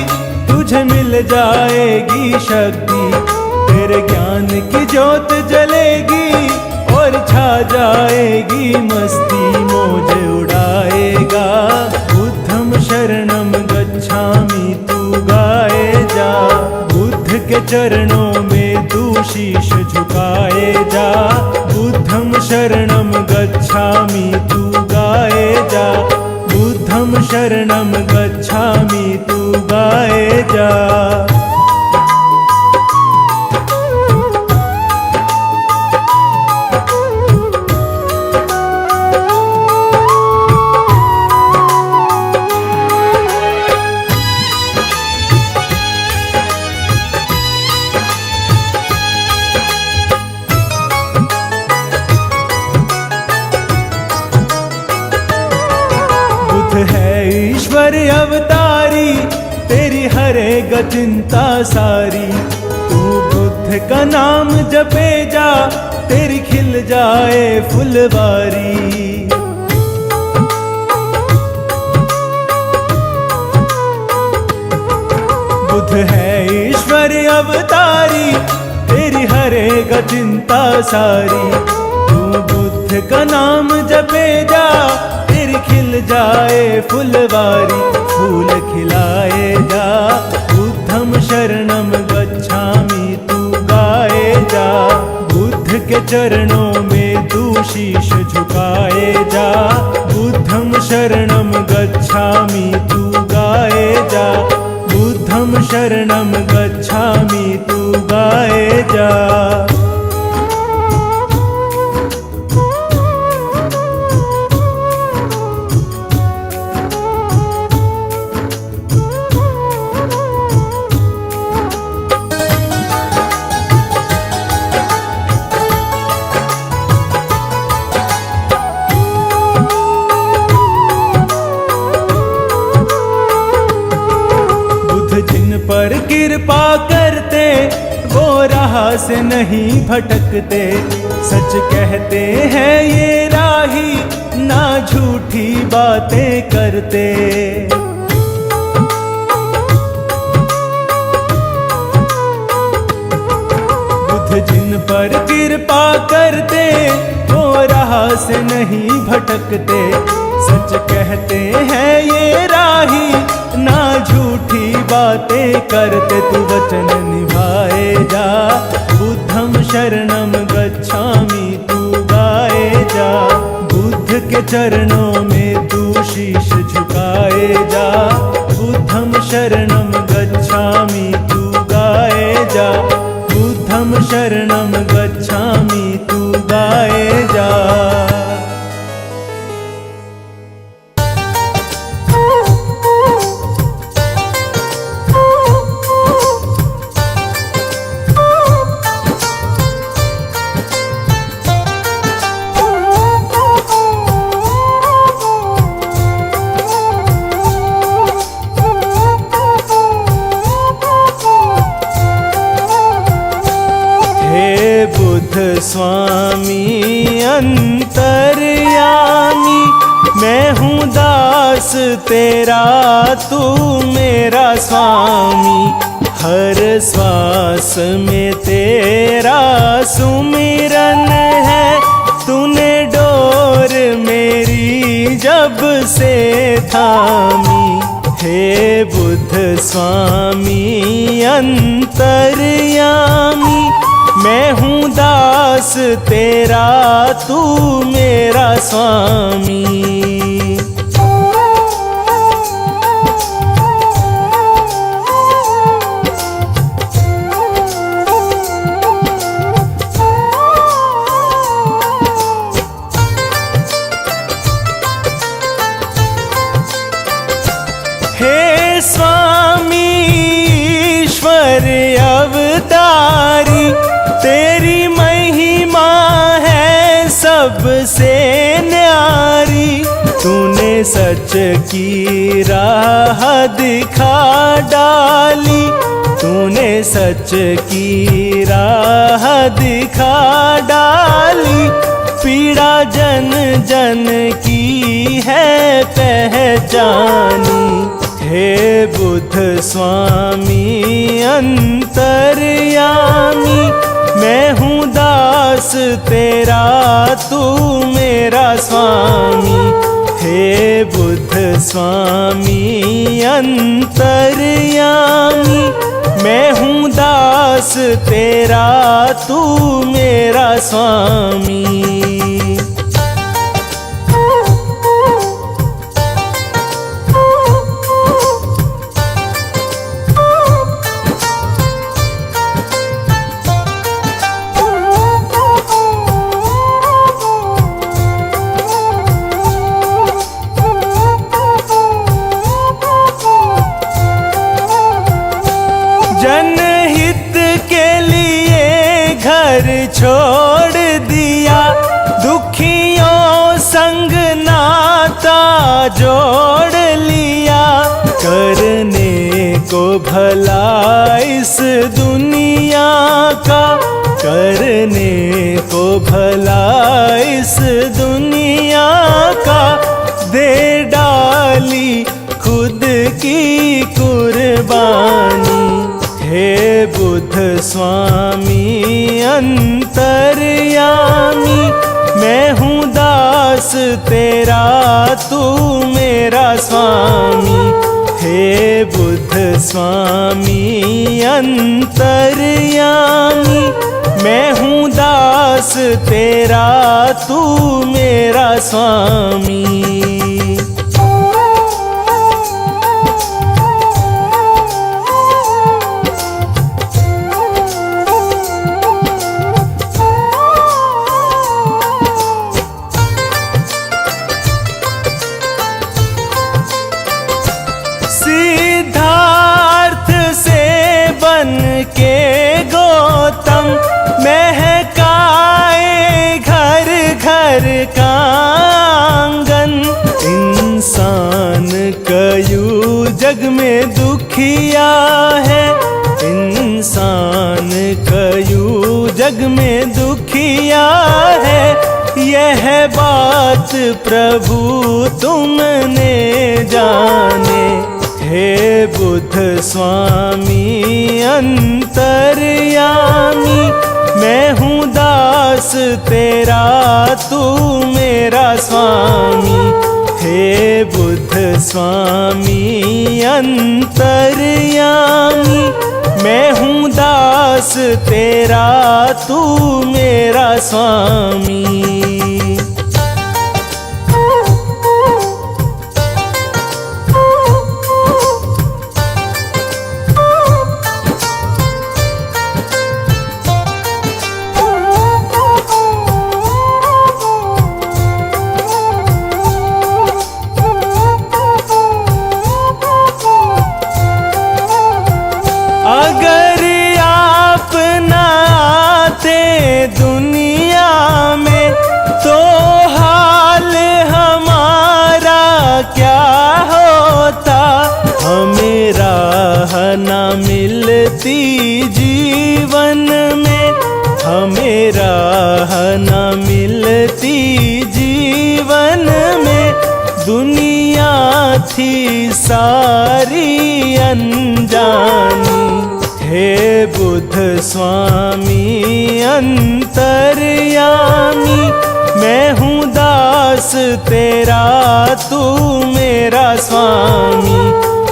तुझे तुझे मिल जाएगी शक्ति, तेरे ज्ञान की ज्योत जलेगी और छा जाएगी मस्ती, मौज उड़ाएगा। बुद्धम शरणम गच्छामि तू गाए जा, बुद्ध के चरणों में तू शीश झुकाए जा। बुद्धम शरणम गच्छामि तू गाए जा, बुद्धम शरणम गच्छामि तू गाए जा। है ईश्वर अवतारी, तेरी हरेगा चिंता सारी। तू बुद्ध का नाम जपे जा, तेरी खिल जाए फुलवारी। बुद्ध है ईश्वर अवतारी, तेरी हरेगा चिंता सारी। तू बुद्ध का नाम जपे जा, तेरी खिल जाए फुलवारी, फूल खिलाए जा। बुद्धम शरणम गच्छामि तू गाए जा, बुद्ध के चरणों में तू शीश झुकाए जा। बुद्धम शरणम गच्छामि तू गाए जा, बुद्धम शरणम गच्छामि तू गाए जा। जिन पर कृपा करते वो राह से नहीं भटकते, सच कहते हैं ये राही, ना झूठी बातें करते। बुद्ध जिन पर कृपा करते वो राह से नहीं भटकते, सच कहते हैं ये राही, ना झूठी बातें करते। तू वचन निभाए जा, बुद्धम शरणम गच्छामि तू गाए जा। बुद्ध के चरणों में तू शीश झुकाए जा, बुद्धम शरणम गच्छामि तू गाए जा। बुद्धम शरणम गच्छामि तू गाए जा। बुद्ध स्वामी अंतर्यामी, मैं हूँ दास तेरा तू मेरा स्वामी। हर श्वास में तेरा सुमिरन है, तूने डोर मेरी जब से थामी। हे बुद्ध स्वामी अंतर्यामी, मैं हूँ दास तेरा तू मेरा स्वामी। हे स्वामी ईश्वर अवतारी, तेरी महिमा है सबसे न्यारी। तूने सच की राह दिखा डाली, तूने सच की राह दिखा डाली। पीड़ा जन जन की है पहचानी। हे बुद्ध स्वामी अंतर्यामी, मैं हूँ दास तेरा तू मेरा स्वामी। हे बुद्ध स्वामी अंतर्यामी, मैं हूँ दास तेरा तू मेरा स्वामी। जनहित के लिए घर छोड़ दिया, दुखियों संग नाता जोड़ लिया। करने को भला इस दुनिया का, करने को भला इस दुनिया का, दे डाली खुद की कुर्बानी। हे बुद्ध स्वामी अंतर्यामी, मैं हूँ दास तेरा तू मेरा स्वामी। हे बुद्ध स्वामी अंतर्यामी, मैं हूँ दास तेरा तू मेरा स्वामी। सिद्धार्थ से बन के गौतम, महकाए घर घर का आंगन। इंसान कयू जग में दुखिया है, इंसान कयू जग में दुखिया है। यह बात प्रभु तुमने जाने। हे बुद्ध स्वामी अंतर्यामी, मैं हूँ दास तेरा तू मेरा स्वामी। हे बुद्ध स्वामी अंतर्यामी, मैं हूँ दास तेरा तू मेरा स्वामी। अगर आप न आते दुनिया में, तो हाल हमारा क्या होता। हमें राह न मिलती जीवन में, हमें राह न मिलती जीवन में। दुनिया थी सारी अनजानी। हे बुद्ध स्वामी अंतर्यामी, मैं हूँ दास तेरा तू मेरा स्वामी।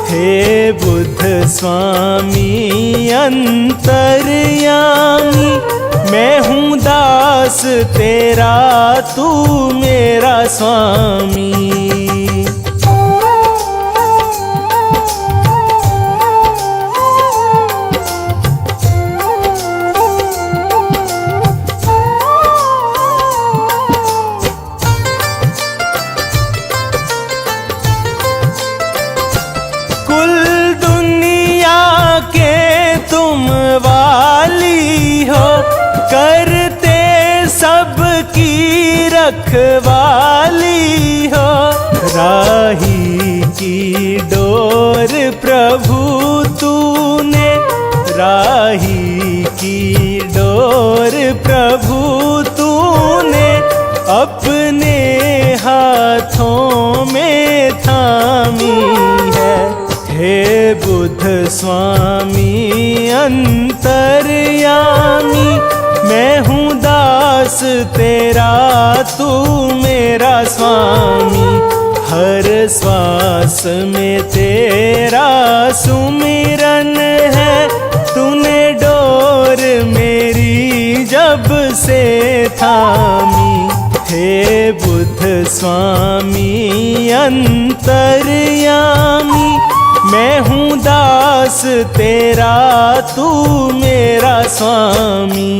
हे बुद्ध स्वामी अंतर्यामी, मैं हूँ दास तेरा तू मेरा स्वामी। कुल दुनिया के तुम वाली हो, करते सबकी रखवाली हो। राही की डोर प्रभु तूने, राही की डोर प्रभु तूने, अपने हाथों में थामी है। स्वामी अंतर्यामी, मैं हूँ दास तेरा तू मेरा स्वामी। हर श्वास में तेरा सुमिरन है, तूने डोर मेरी जब से थामी। हे बुद्ध स्वामी अंतर्यामी, मैं हूँ दास तेरा तू मेरा स्वामी।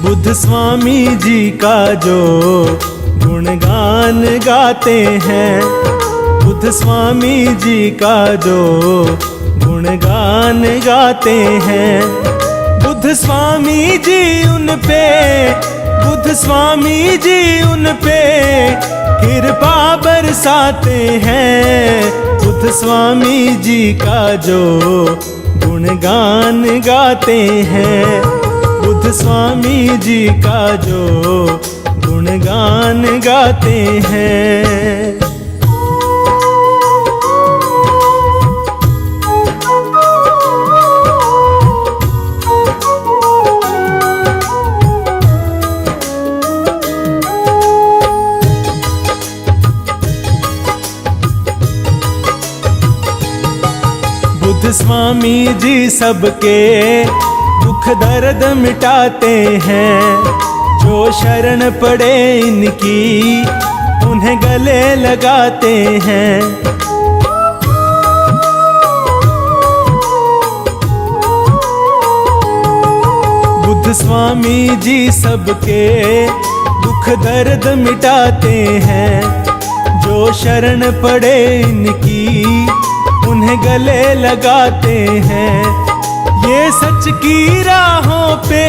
बुद्ध स्वामी जी का जो गुणगान गाते हैं, बुद्ध स्वामी जी का जो गुणगान गाते हैं, बुद्ध स्वामी जी उन पे, बुद्ध स्वामी जी उन पे कृपा बरसाते हैं। बुद्ध स्वामी जी का जो गुणगान गाते हैं, बुद्ध स्वामी जी का जो गुणगान गाते हैं। बुद्ध स्वामी जी सबके दुख दर्द मिटाते हैं, जो शरण पड़े इनकी उन्हें गले लगाते हैं। बुद्ध स्वामी जी सबके दुख दर्द मिटाते हैं, जो शरण पड़े इनकी उन्हें गले लगाते हैं। ये सच की राहों पे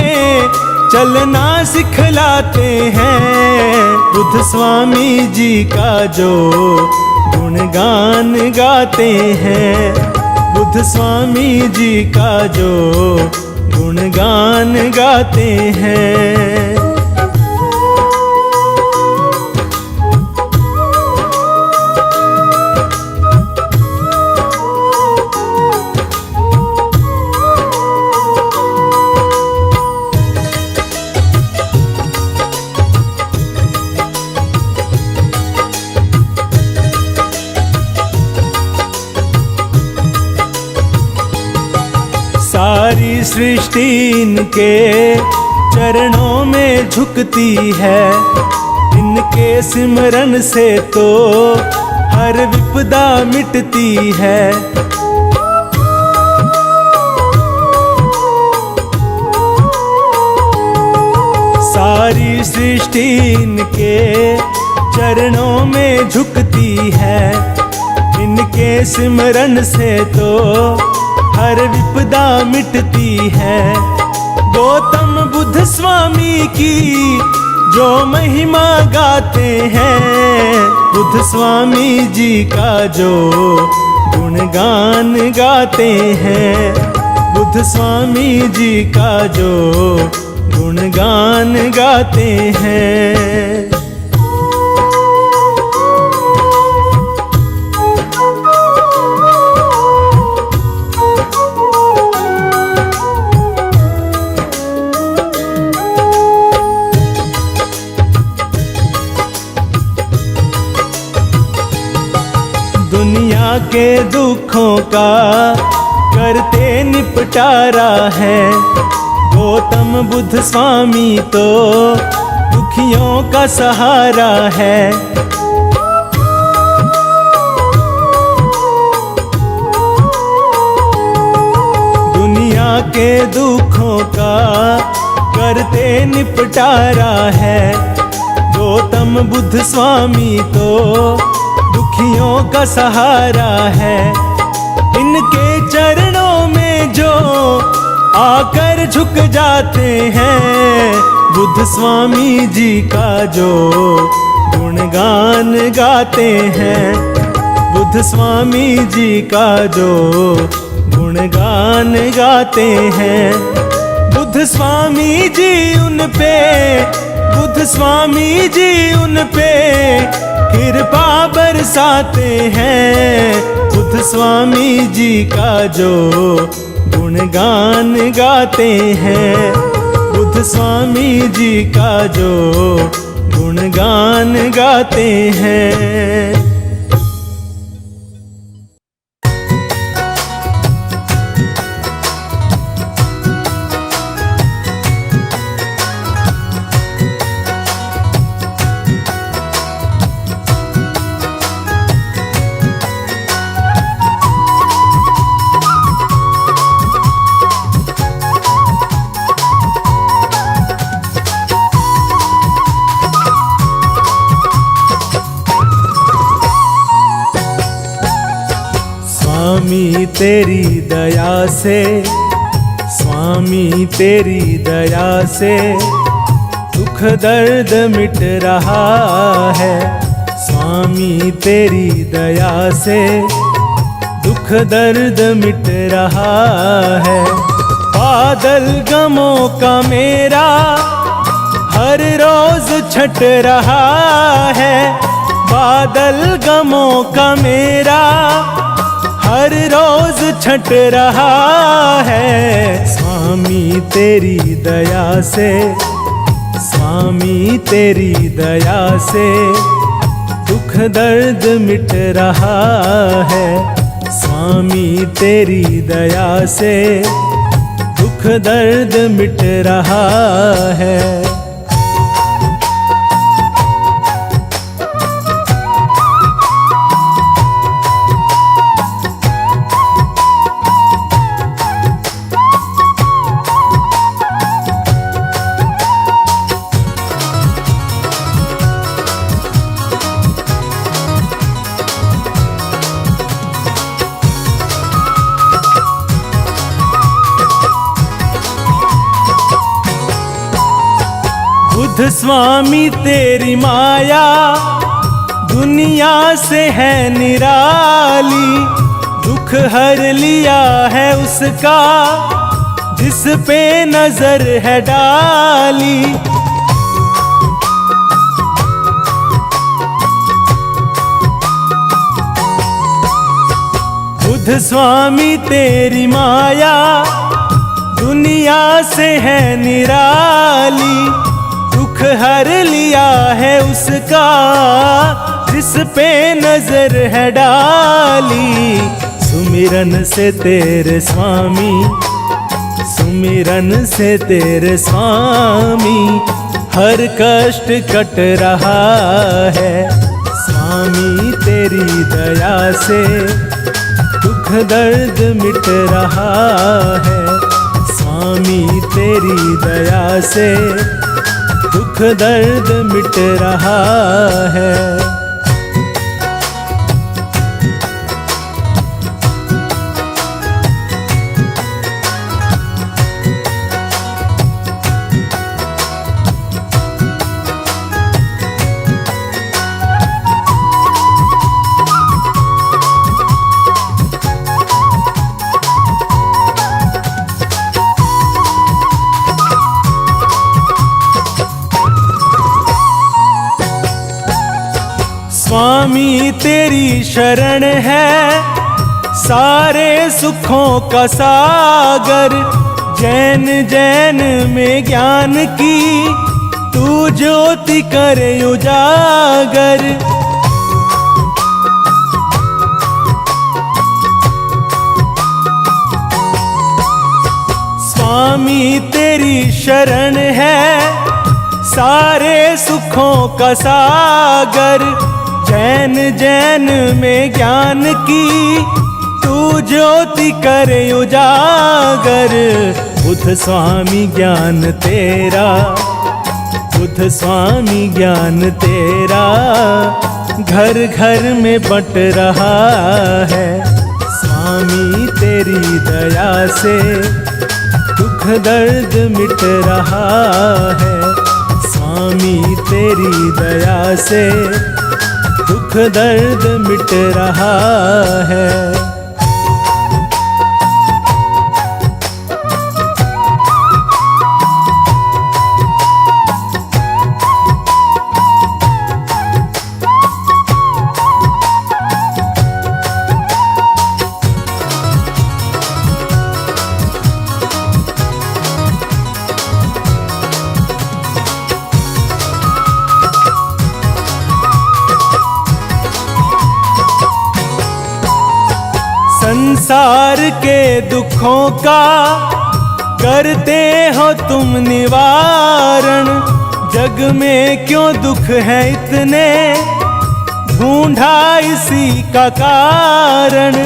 चलना सिखलाते हैं। बुद्ध स्वामी जी का जो गुणगान गाते हैं, बुद्ध स्वामी जी का जो गुणगान गाते हैं। सारी सृष्टि इनके चरणों में झुकती है, इनके सिमरन से तो हर विपदा मिटती है। सारी सृष्टि इनके चरणों में झुकती है, इनके सिमरन से तो हर विपदा मिटती है। गौतम बुद्ध स्वामी की जो महिमा गाते हैं, बुद्ध स्वामी जी का जो गुणगान गाते हैं, बुद्ध स्वामी जी का जो गुणगान गाते हैं। दुनिया के दुखों का करते निपटारा है, गौतम बुद्ध स्वामी तो दुखियों का सहारा है। दुनिया के दुखों का करते निपटारा है, गौतम बुद्ध स्वामी तो दुखियों का सहारा है। इनके चरणों में में जो आकर झुक जाते हैं, बुद्ध स्वामी जी का जो गुणगान गाते हैं, बुद्ध स्वामी जी का जो गुणगान गाते हैं। बुद्ध स्वामी जी उन पे, बुद्ध स्वामी जी उन पे कृपा बरसाते हैं, बुद्ध स्वामी जी का जो गुणगान गाते हैं, बुद्ध स्वामी जी का जो गुणगान गाते हैं। स्वामी तेरी दया से, स्वामी तेरी दया से दुख दर्द मिट रहा है, स्वामी तेरी दया से दुख दर्द मिट रहा है। बादल गमों का मेरा हर रोज छट रहा है, बादल गमों का मेरा हर रोज छट रहा है। स्वामी तेरी दया से, स्वामी तेरी दया से दुख दर्द मिट रहा है, स्वामी तेरी दया से दुख दर्द मिट रहा है। बुद्ध स्वामी तेरी माया दुनिया से है निराली, दुख हर लिया है उसका जिस पे नजर है डाली। बुद्ध स्वामी तेरी माया दुनिया से है निराली, दुख हर लिया है उसका जिस पे नजर है डाली। सुमिरन से तेरे स्वामी, सुमिरन से तेरे स्वामी हर कष्ट कट रहा है, स्वामी तेरी दया से दुख दर्द मिट रहा है, स्वामी तेरी दया से दुख दर्द मिट रहा है। स्वामी तेरी शरण है सारे सुखों का सागर, जैन जैन में ज्ञान की तू ज्योति करे उजागर। स्वामी तेरी शरण है सारे सुखों का सागर, जैन जैन में ज्ञान की तू ज्योति करे उजागर। बुद्ध स्वामी ज्ञान तेरा, बुद्ध स्वामी ज्ञान तेरा घर घर में बट रहा है, स्वामी तेरी दया से दुख दर्द मिट रहा है। स्वामी तेरी दया से दुख दर्द मिट रहा है। संसार के दुखों का करते हो तुम निवारण। जग में क्यों दुख है इतने, ढूंढा इसी का कारण।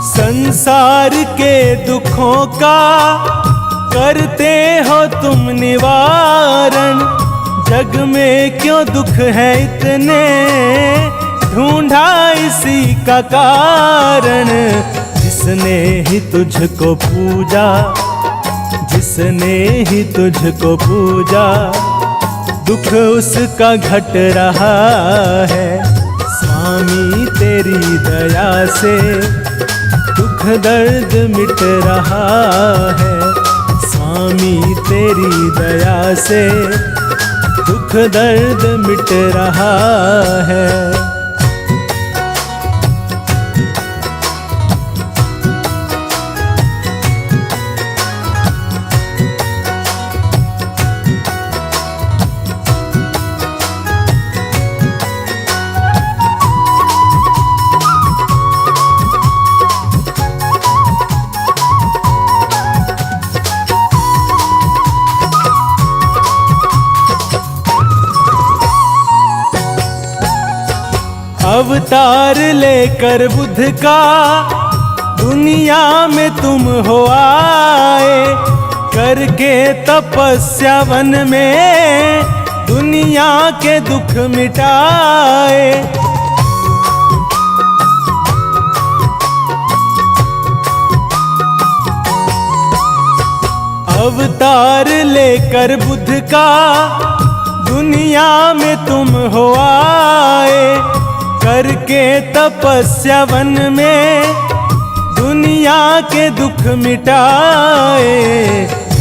संसार के दुखों का करते हो तुम निवारण। जग में क्यों दुख है इतने, ढूंढा इसी का कारण। जिसने ही तुझको पूजा, जिसने ही तुझको पूजा, दुख उसका घट रहा है। स्वामी तेरी दया से दुख दर्द मिट रहा है। स्वामी तेरी दया से दुख दर्द मिट रहा है। अवतार लेकर बुद्ध का दुनिया में तुम हो आए। करके तपस्या वन में दुनिया के दुख मिटाए। अवतार लेकर बुद्ध का दुनिया में तुम हो आए। करके तपस्या वन में दुनिया के दुख मिटाए।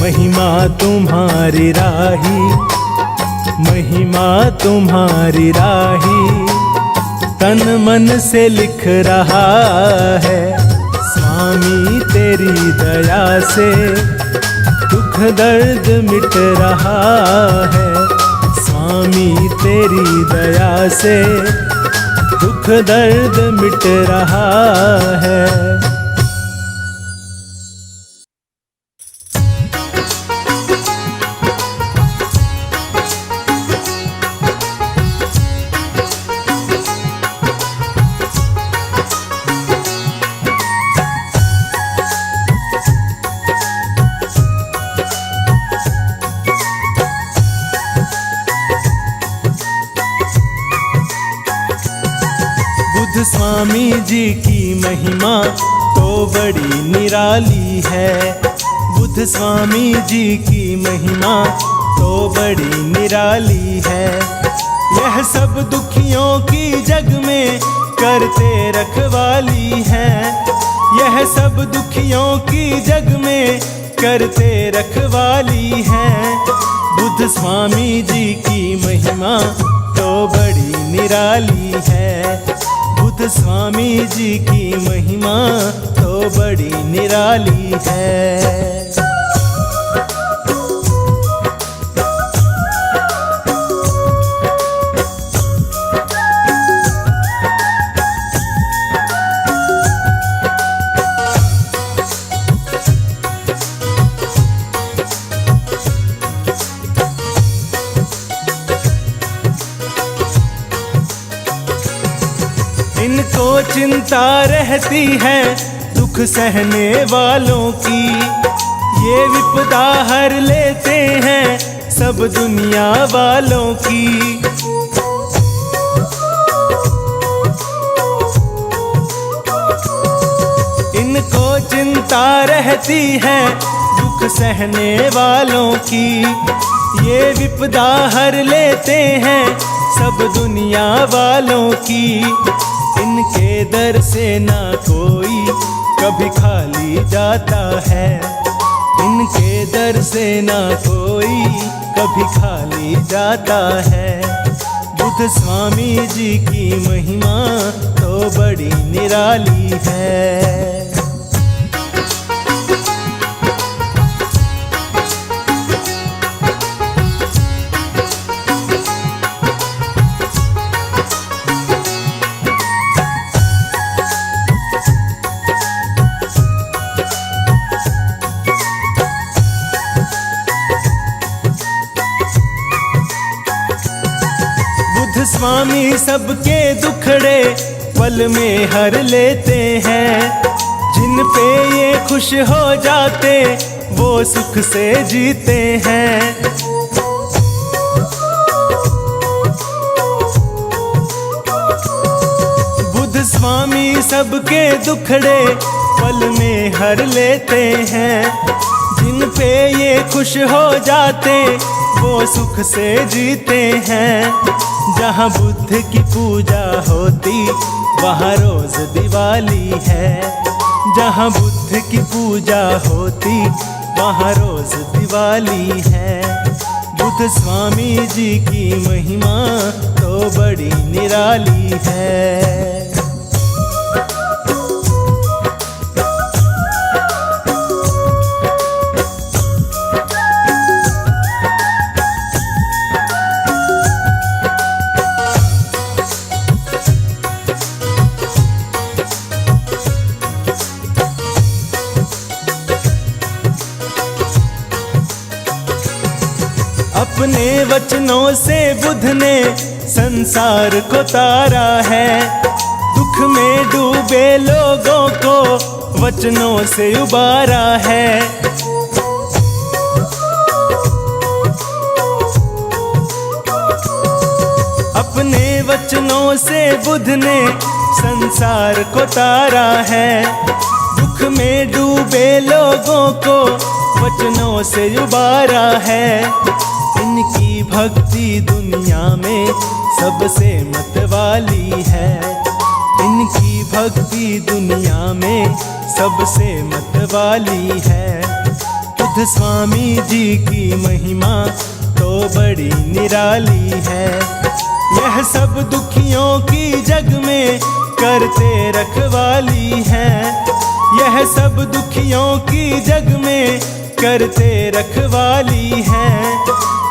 महिमा तुम्हारी राही, महिमा तुम्हारी राही, तन मन से लिख रहा है। स्वामी तेरी दया से दुख दर्द मिट रहा है। स्वामी तेरी दया से दुख दर्द मिट रहा है। स्वामी जी की महिमा तो बड़ी निराली है। बुद्ध स्वामी जी की महिमा तो बड़ी निराली है। यह सब दुखियों की जग में करते रखवाली है। यह सब दुखियों की जग में करते रखवाली है। बुद्ध स्वामी जी की महिमा तो बड़ी निराली है। बुद्ध स्वामी जी की महिमा तो बड़ी निराली है। इनको चिंता रहती है दुख सहने वालों की। ये विपदा हर लेते हैं सब दुनिया वालों की। इनको चिंता रहती है दुख सहने वालों की। ये विपदा हर लेते हैं सब दुनिया वालों की। इनके दर से ना कोई कभी खाली जाता है। इनके दर से ना कोई कभी खाली जाता है। बुद्ध स्वामी जी की महिमा तो बड़ी निराली है। स्वामी सबके दुखड़े पल में हर लेते हैं। जिन पे ये खुश हो जाते वो सुख से जीते हैं। बुद्ध स्वामी सबके दुखड़े पल में हर लेते हैं। जिन पे ये खुश हो जाते वो सुख से जीते हैं। जहाँ बुद्ध की पूजा होती वहाँ रोज दिवाली है। जहाँ बुद्ध की पूजा होती वहाँ रोज दिवाली है। बुद्ध स्वामी जी की महिमा तो बड़ी निराली है। अपने वचनों से बुद्ध ने संसार को तारा है। दुख में डूबे लोगों को वचनों से उबारा है। अपने वचनों से बुद्ध ने संसार को तारा है। दुख में डूबे लोगों को वचनों से उबारा है। इनकी भक्ति दुनिया में सबसे मतवाली है। इनकी भक्ति दुनिया में सबसे मतवाली है। बुद्ध स्वामी जी की महिमा तो बड़ी निराली है। यह सब दुखियों की जग में करते रखवाली है। यह सब दुखियों की जग में करते रखवाली है।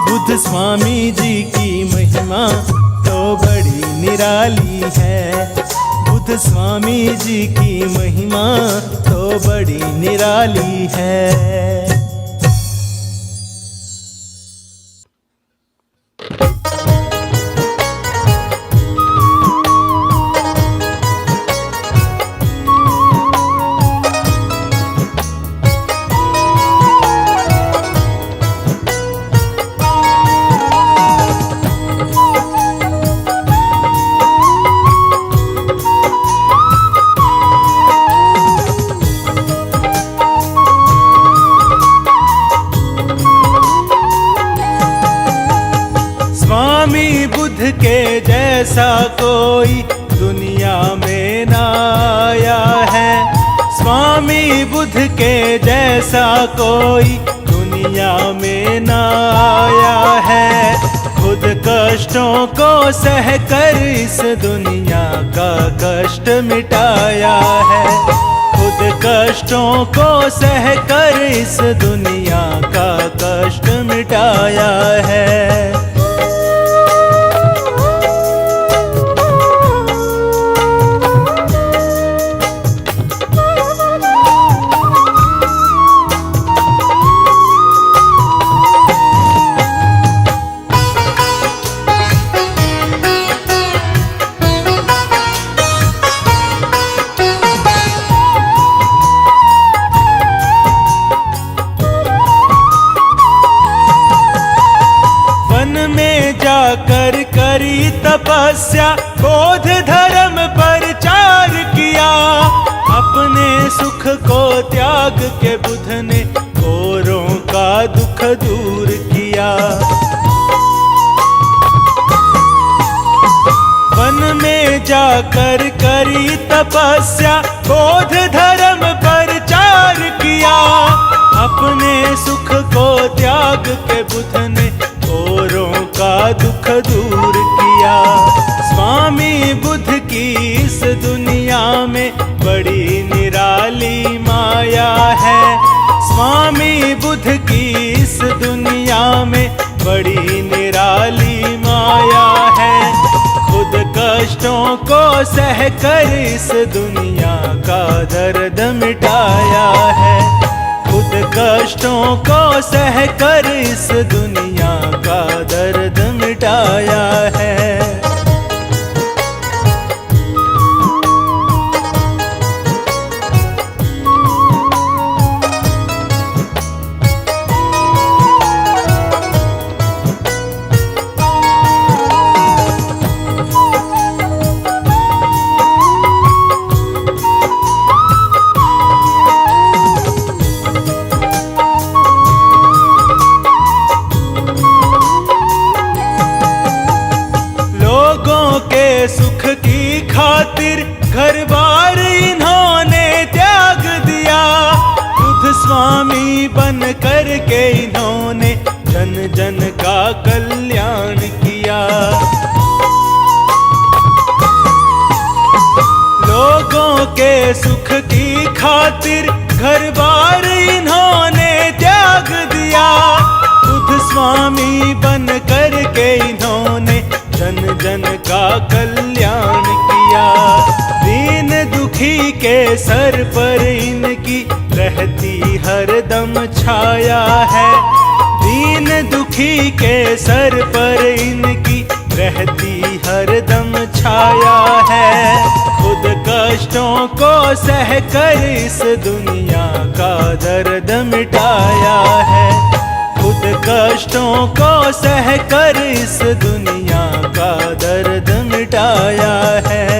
बुद्ध स्वामी जी की महिमा तो बड़ी निराली है। बुद्ध स्वामी जी की महिमा तो बड़ी निराली है। स्वामी बुद्ध के जैसा कोई दुनिया में ना आया है। स्वामी बुद्ध के जैसा कोई दुनिया में ना आया है। खुद कष्टों को सहकर इस दुनिया का कष्ट मिटाया है। खुद कष्टों को सहकर इस दुनिया का कष्ट मिटाया है। तपस्या बोध धर्म प्रचार किया। अपने सुख को त्याग के बुद्ध ने औरों का दुख दूर किया। वन में जाकर करी तपस्या बोध धर्म प्रचार किया। अपने सुख को त्याग के बुद्ध ने औरों का दुख दूर किया। स्वामी बुद्ध की इस दुनिया में बड़ी निराली माया है। स्वामी बुद्ध की इस दुनिया में बड़ी निराली माया है। खुद कष्टों को सहकर इस दुनिया का दर्द मिटाया है। खुद कष्टों को सहकर इस दुनिया का दर्द मिटाया है। सुख की खातिर घर बार इन्होंने त्याग दिया। बुद्ध स्वामी बन कर के इन्होंने जन जन का कल्याण किया। लोगों के सुख की खातिर घर बार इन्होंने त्याग दिया। बुद्ध स्वामी बन कर के इन्होंने जन जन का कल्याण किया। दीन दुखी के सर पर इनकी रहती हरदम छाया है। दीन दुखी के सर पर इनकी रहती हरदम छाया है। खुद कष्टों को सहकर इस दुनिया का दर्द मिटाया है। खुद कष्टों को सहकर इस दुनिया का दर्द मिटाया है।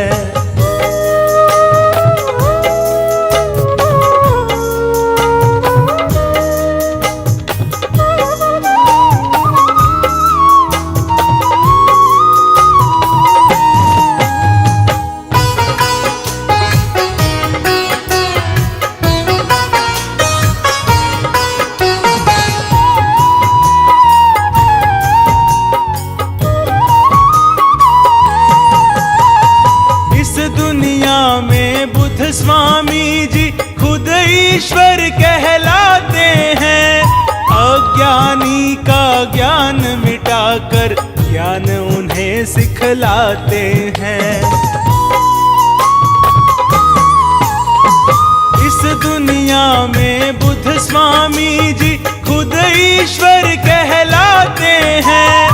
स्वामी जी खुद ईश्वर कहलाते हैं। अज्ञानी का ज्ञान मिटाकर ज्ञान उन्हें सिखलाते हैं। इस दुनिया में बुद्ध स्वामी जी खुद ईश्वर कहलाते हैं।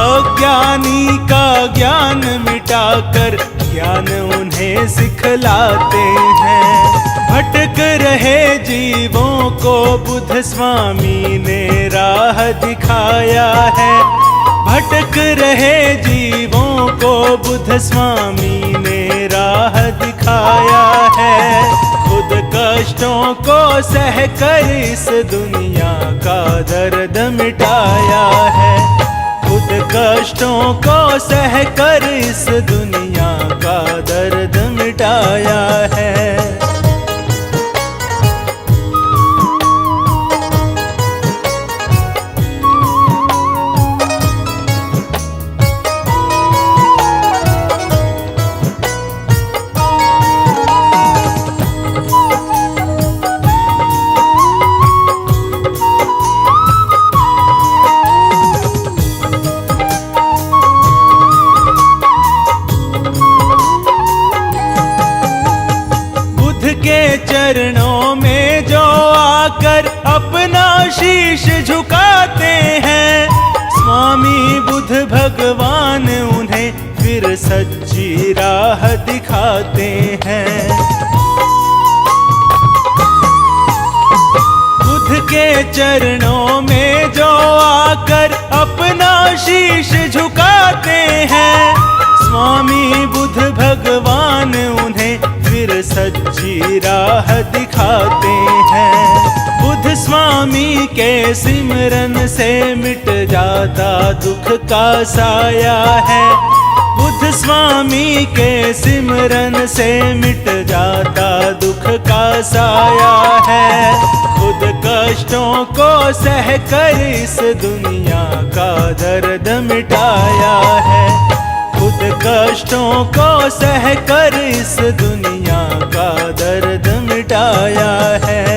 अज्ञानी का ज्ञान मिटाकर ज्ञान उन्हें सिखलाते हैं। भटक रहे जीवों को बुद्ध स्वामी ने राह दिखाया है। भटक रहे जीवों को बुद्ध स्वामी ने राह दिखाया है। खुद कष्टों को सहकर इस दुनिया का दर्द मिटाया है। खुद कष्टों को सहकर इस दुनिया का दर्द मिटाया है। चरणों में जो आकर अपना शीश झुकाते हैं। स्वामी बुद्ध भगवान उन्हें फिर सच्ची राह दिखाते हैं। बुद्ध के चरणों में जो आकर अपना शीश झुकाते हैं, स्वामी बुद्ध भगवान उन्हें फिर सच्ची राह दिखाते हैं। बुद्ध स्वामी के सिमरन से मिट जाता दुख का साया है। बुद्ध स्वामी के सिमरन से मिट जाता दुख का साया है। खुद कष्टों को सह कर इस दुनिया का दर्द मिटाया है। खुद कष्टों को सह कर इस दुनिया का दर्द मिटाया है।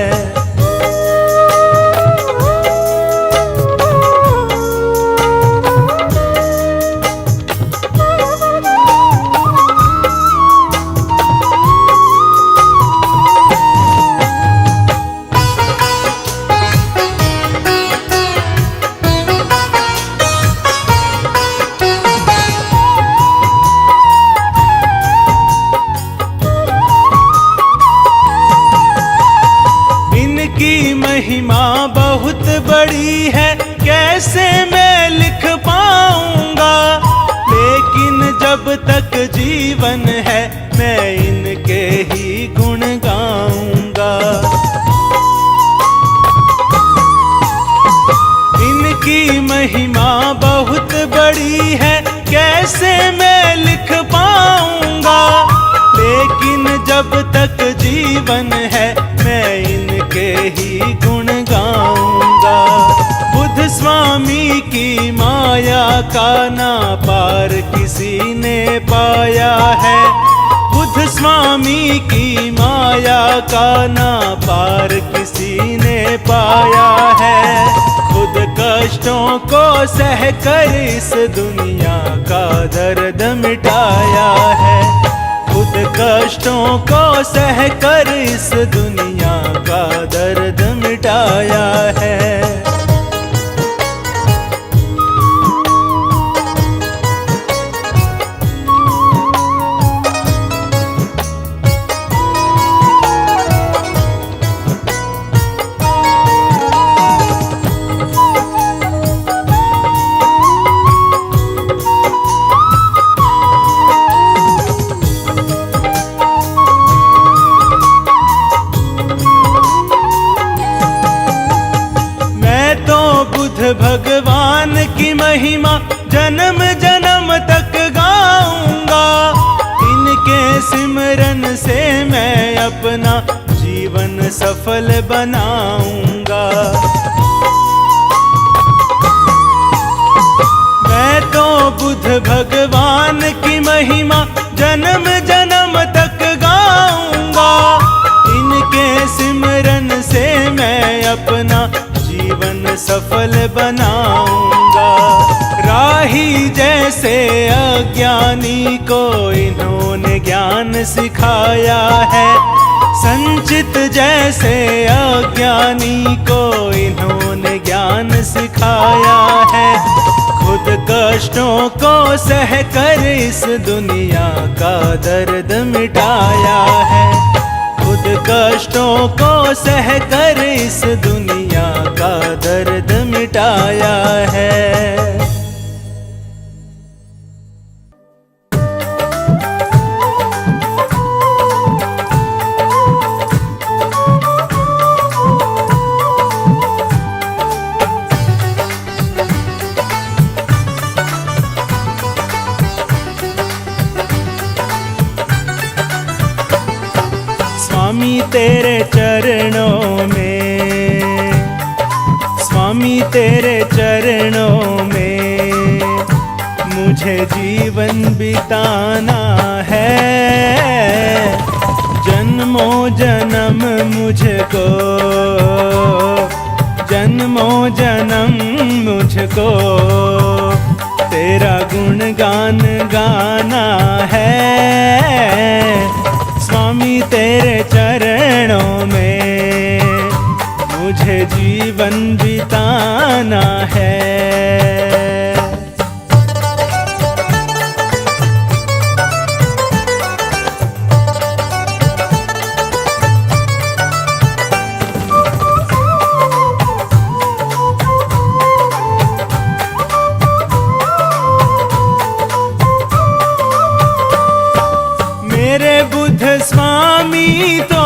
महिमा बहुत बड़ी है, कैसे मैं लिख पाऊंगा, लेकिन जब तक जीवन है मैं इनके ही गुण गाऊंगा। इनकी महिमा बहुत बड़ी है, कैसे मैं लिख पाऊंगा, लेकिन जब तक जीवन है मैं इनके ही गुण गाऊंगा। बुद्ध स्वामी की माया का ना पार किसी ने पाया है। बुद्ध स्वामी की माया का ना पार किसी ने पाया है। खुद कष्टों को सह कर इस दुनिया का दर्द मिटाया है। खुद कष्टों को सह कर इस दुनिया का दर्द मिटाया है। भगवान की महिमा जन्म जन्म तक गाऊंगा। इनके सिमरन से मैं अपना जीवन सफल बनाऊंगा। मैं तो बुद्ध भगवान की महिमा जन्म जन्म तक गाऊंगा। इनके सिमरन से मैं अपना जीवन सफल बनाऊंगा। राही जैसे अज्ञानी को इन्होंने ज्ञान सिखाया है। संचित जैसे अज्ञानी को इन्होंने ज्ञान सिखाया है। खुद कष्टों को सह कर इस दुनिया का दर्द मिटाया है। खुद कष्टों को सह कर इस दुनिया का दर्द मिटाया है। स्वामी तेरे चरणों में, स्वामी तेरे चरणों में मुझे जीवन बिताना है। जन्मों जन्म मुझको, जन्मों जन्म मुझको तेरा गुणगान गाना है। स्वामी तेरे चरणों में मुझे जीवन बिताना है। बुद्ध स्वामी तो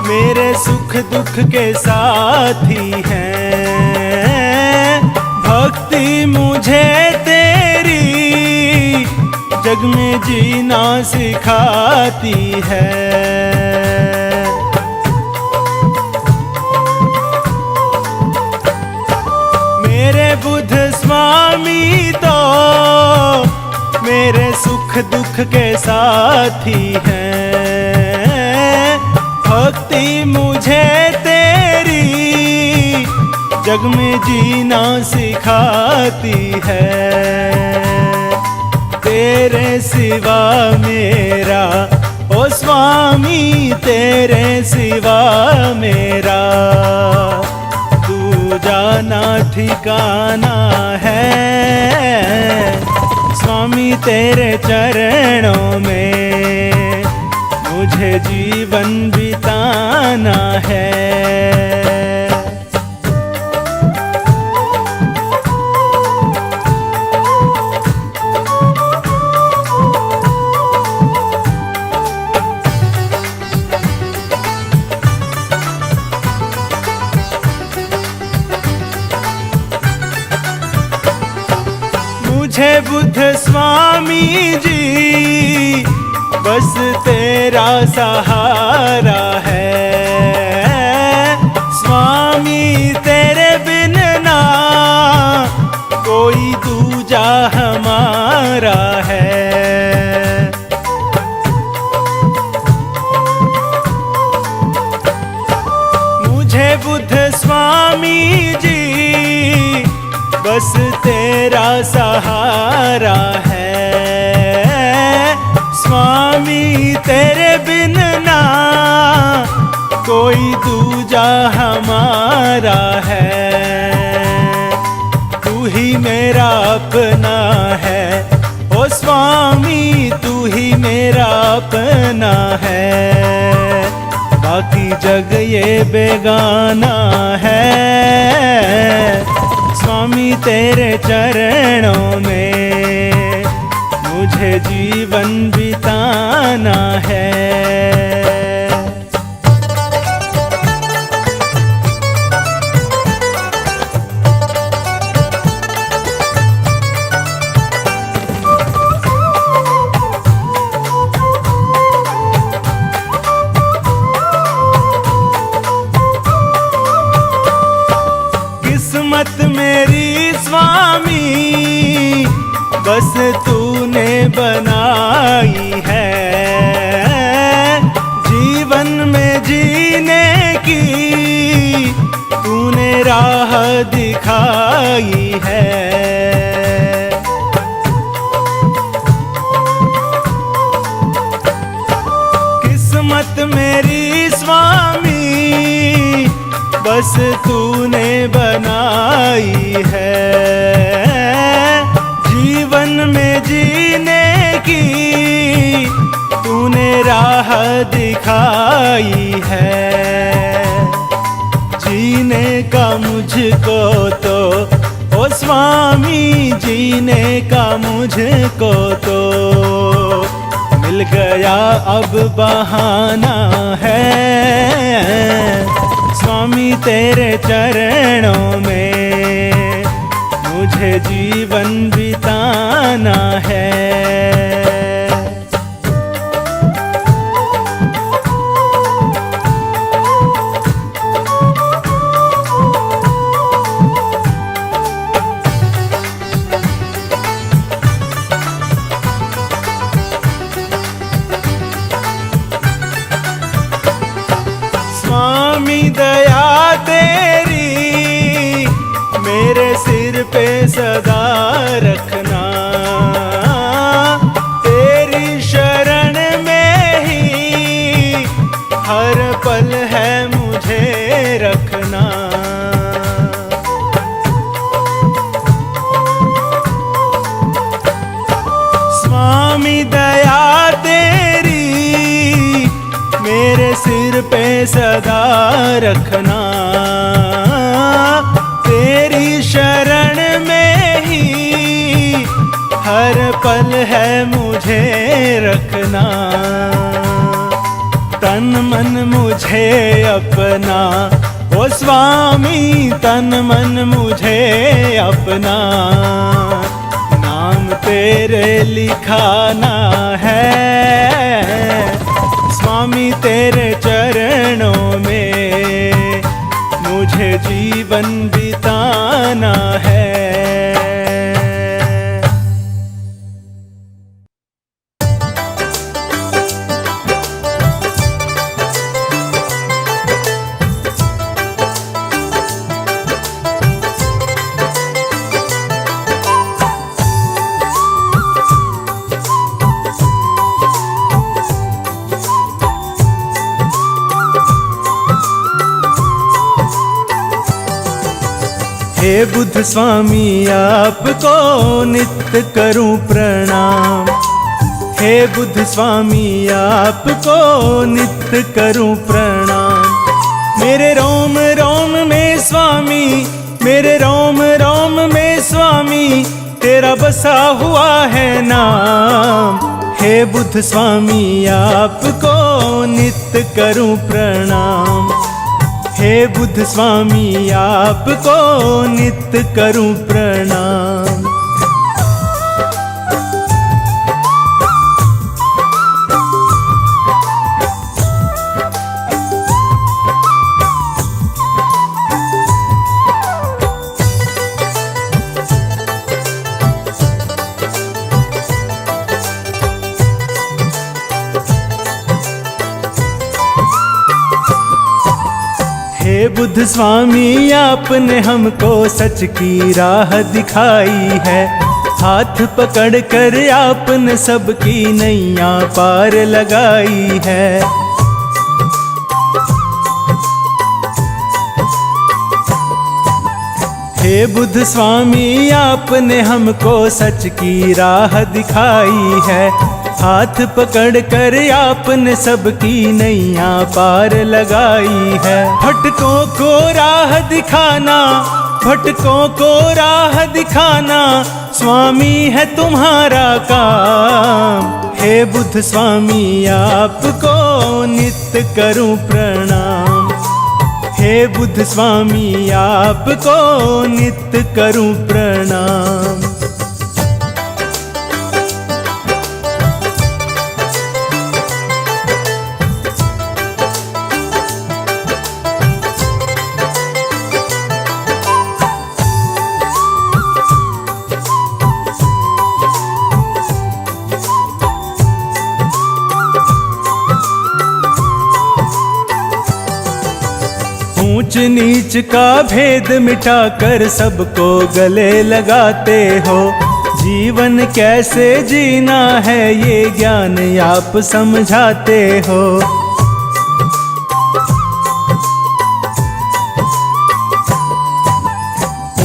मेरे सुख दुख के साथी हैं। भक्ति मुझे तेरी जग में जीना सिखाती है। मेरे बुद्ध स्वामी तो मेरे सुख दुख के साथी हैं। भक्ति मुझे तेरी जग में जीना सिखाती है। तेरे सिवा मेरा ओ स्वामी, तेरे सिवा मेरा तू जाना ठिकाना है। स्वामी तेरे चरणों में मुझे जीवन बिताना है। मुझे बुद्ध स्वामी जी बस तेरा सहारा है। स्वामी तेरे बिन ना कोई दूजा हमारा है। मुझे बुद्ध स्वामी जी बस तेरा सहारा है। स्वामी तेरे बिन ना कोई दूजा हमारा है। तू ही मेरा अपना है ओ स्वामी, तू ही मेरा अपना है। बाकी जग ये बेगाना है। स्वामी तेरे चरणों में मुझे जीवन बिताना है। किस्मत मेरी स्वामी बस तूने बनाई है। जीवन में जीने की तूने राह दिखाई है। किस्मत मेरी स्वामी बस तूने बनाई है। जीवन में जीने की तूने राह दिखाई है। जीने का मुझको तो ओ स्वामी, जीने का मुझको तो मिल गया अब बहाना है। स्वामी तेरे चरणों में मुझे जीवन बिताना है। स्वामी दया तेरी मेरे सिर पे सदा रखना। तेरी शरण में ही हर पल है मुझे रखना। स्वामी दया तेरी मेरे सिर पे सदा रखना। तेरी शरण में ही हर पल है मुझे रखना, तन मन मुझे अपना, ओ स्वामी तन मन मुझे अपना, नाम तेरे लिखाना है स्वामी तेरे चरणों में, मुझे जीवन बिताना है। हे बुद्ध स्वामी आपको नित्य करूं प्रणाम, हे बुद्ध स्वामी आपको नित्य करूं प्रणाम। मेरे रोम रोम में स्वामी, मेरे रोम रोम में स्वामी तेरा बसा हुआ है नाम। हे बुद्ध स्वामी आपको नित्य करूं प्रणाम, हे बुद्ध स्वामी आपको नित्य करूं प्रणाम। हे बुद्ध स्वामी आपने हमको सच की राह दिखाई है, हाथ पकड़ कर आपने सबकी नैया पार लगाई है। हे बुद्ध स्वामी आपने हमको सच की राह दिखाई है, हाथ पकड़ कर आपने सबकी नैया पार लगाई है। भटकों को राह दिखाना, भटकों को राह दिखाना स्वामी है तुम्हारा काम। हे बुद्ध स्वामी आपको नित्य करूं प्रणाम, हे बुद्ध स्वामी आपको नित्य करूं प्रणाम। ऊंच नीच का भेद मिटाकर सबको गले लगाते हो, जीवन कैसे जीना है ये ज्ञान आप समझाते हो।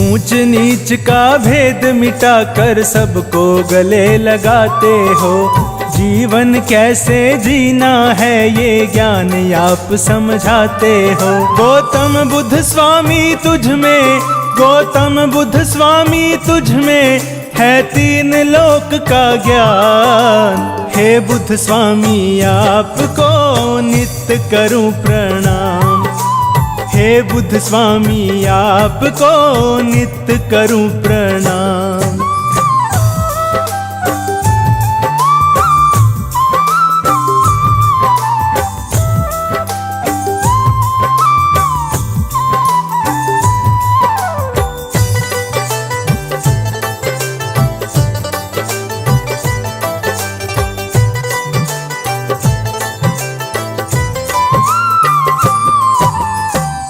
ऊंच नीच का भेद मिटाकर सबको गले लगाते हो, जीवन कैसे जीना है ये ज्ञान आप समझाते हो। गौतम बुद्ध स्वामी तुझ में, गौतम बुद्ध स्वामी तुझ में है तीन लोक का ज्ञान। हे बुद्ध स्वामी आपको नित्य करूं प्रणाम, हे बुद्ध स्वामी आपको नित्य करूं प्रणाम।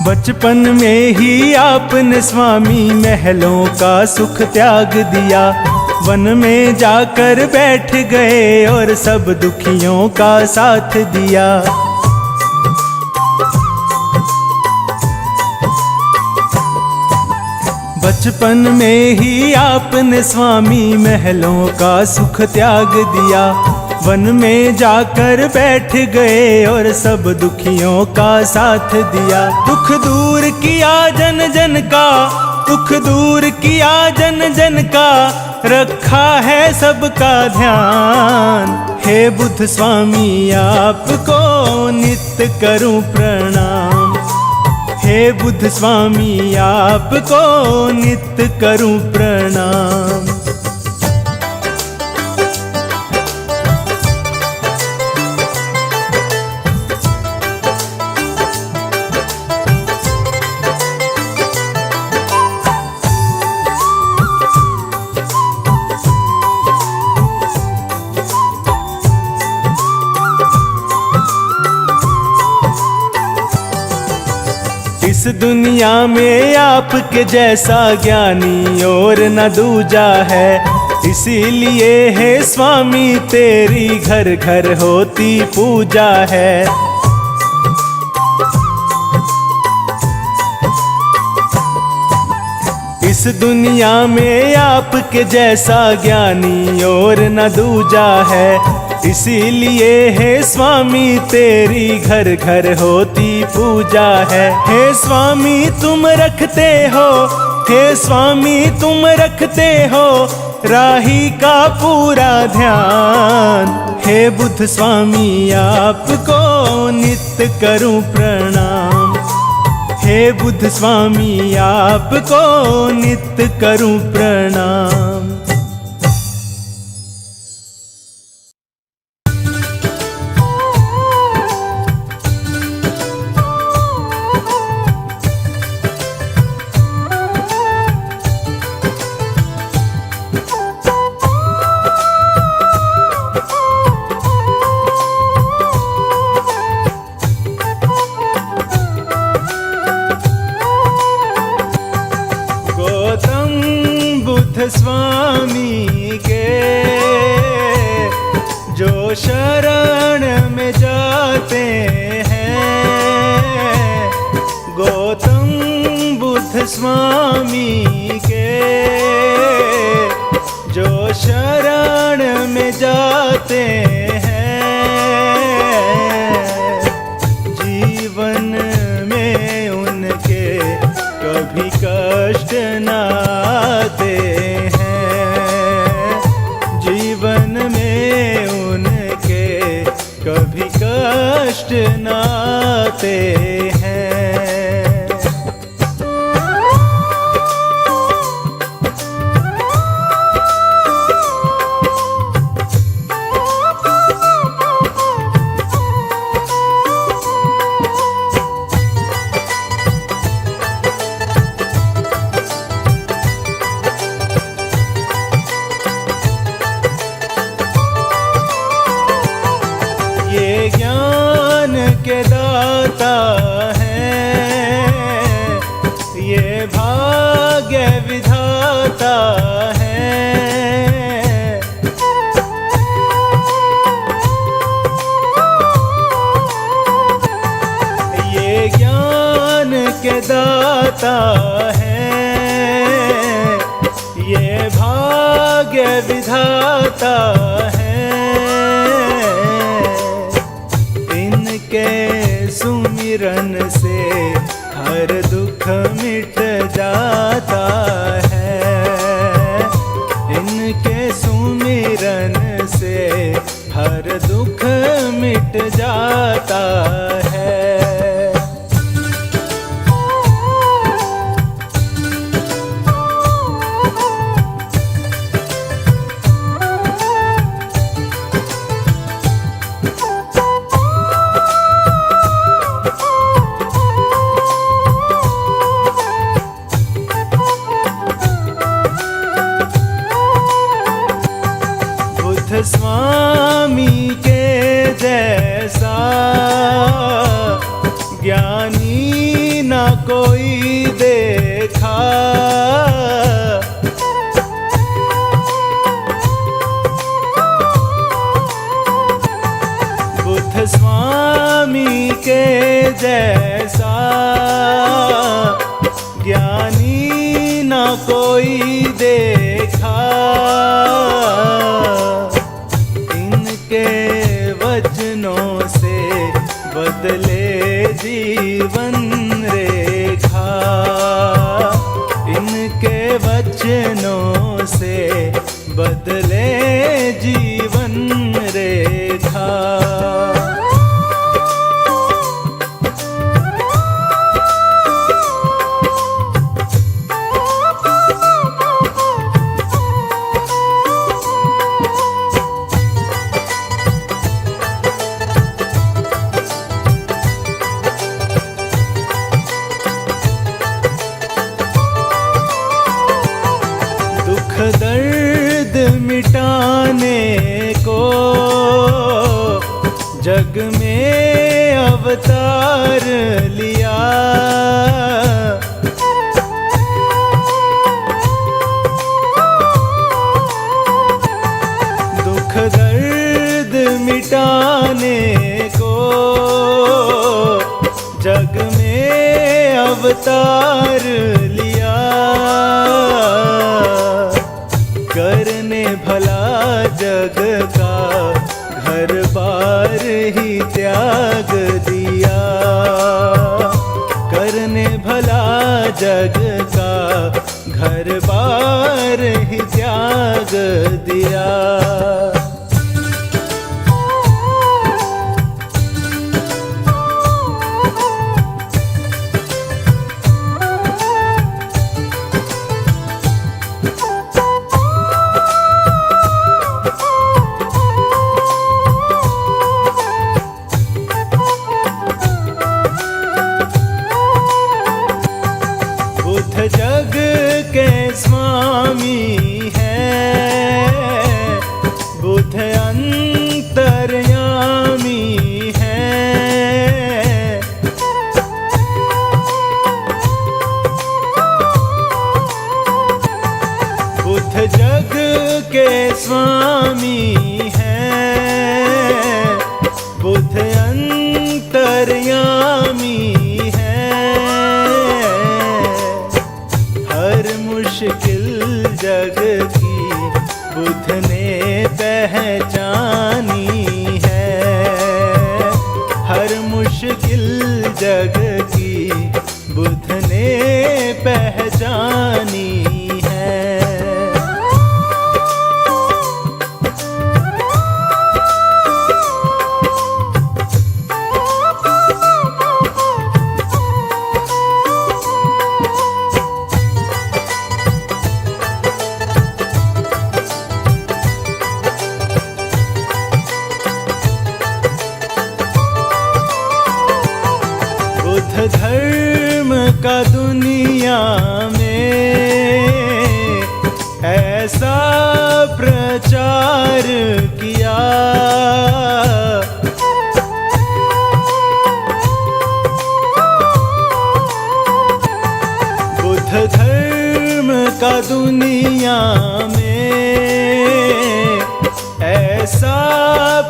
बचपन में ही आपने स्वामी महलों का सुख त्याग दिया, वन में जाकर बैठ गए और सब दुखियों का साथ दिया। बचपन में ही आपने स्वामी महलों का सुख त्याग दिया, वन में जाकर बैठ गए और सब दुखियों का साथ दिया। दुख दूर किया जन जन का, दुख दूर किया जन जन का, रखा है सबका ध्यान। हे बुद्ध स्वामी आपको नित्य करूं प्रणाम। हे बुद्ध स्वामी आपको नित्य करूं प्रणाम। इस दुनिया में आपके जैसा ज्ञानी और न दूजा है। इसीलिए हे स्वामी तेरी घर घर होती पूजा है। इस दुनिया में आपके जैसा ज्ञानी और न दूजा है। इसीलिए हे स्वामी तेरी घर घर होती पूजा है। हे स्वामी तुम रखते हो, हे स्वामी तुम रखते हो राही का पूरा ध्यान। हे बुद्ध स्वामी आपको नित्य करूं प्रणाम। हे बुद्ध स्वामी आपको नित्य करूं प्रणाम। स्वामी के जो शरण में जाते हैं, गौतम बुद्ध स्वामी के जो शरण में जाते हैं, जीवन में उनके कभी कष्ट न आते हैं। जीवन में उनके कभी कष्ट न आते हैं। ज्ञान के दाता हैं, ये भाग्य विधाता हैं। ये ज्ञान के दाता हैं, ये भाग्य विधाता हैं। के सुमिरन से हर दुख मिट जाता है। इनके सुमिरन से हर दुख मिट जाता है। स्वामी के जैसा ज्ञानी न कोई देखा। बुद्ध स्वामी के जैसा ज्ञानी न कोई देखा। वचनों से बदले जीवन रेखा। इनके वचनों से बदले जीवन रेखा। दुख दर्द मिटाने को जग में अवतार लिया। दुख दर्द मिटाने को जग में अवतार लिया। करने भला जग का घर बार ही त्याग दिया। करने भला जग का घर बार ही त्याग दिया। बुद्ध जग के स्वामी हैं, बुद्ध अंतर्यामी हैं। बुद्ध जग के स्वामी हैं, बुद्ध अंतर्यामी मुश्किल जग की बुद्ध ने पहचानी है। हर मुश्किल जग की बुद्ध ने पहचानी है। बुद्ध धर्म का दुनिया में ऐसा प्रचार किया। बुद्ध धर्म का दुनिया में ऐसा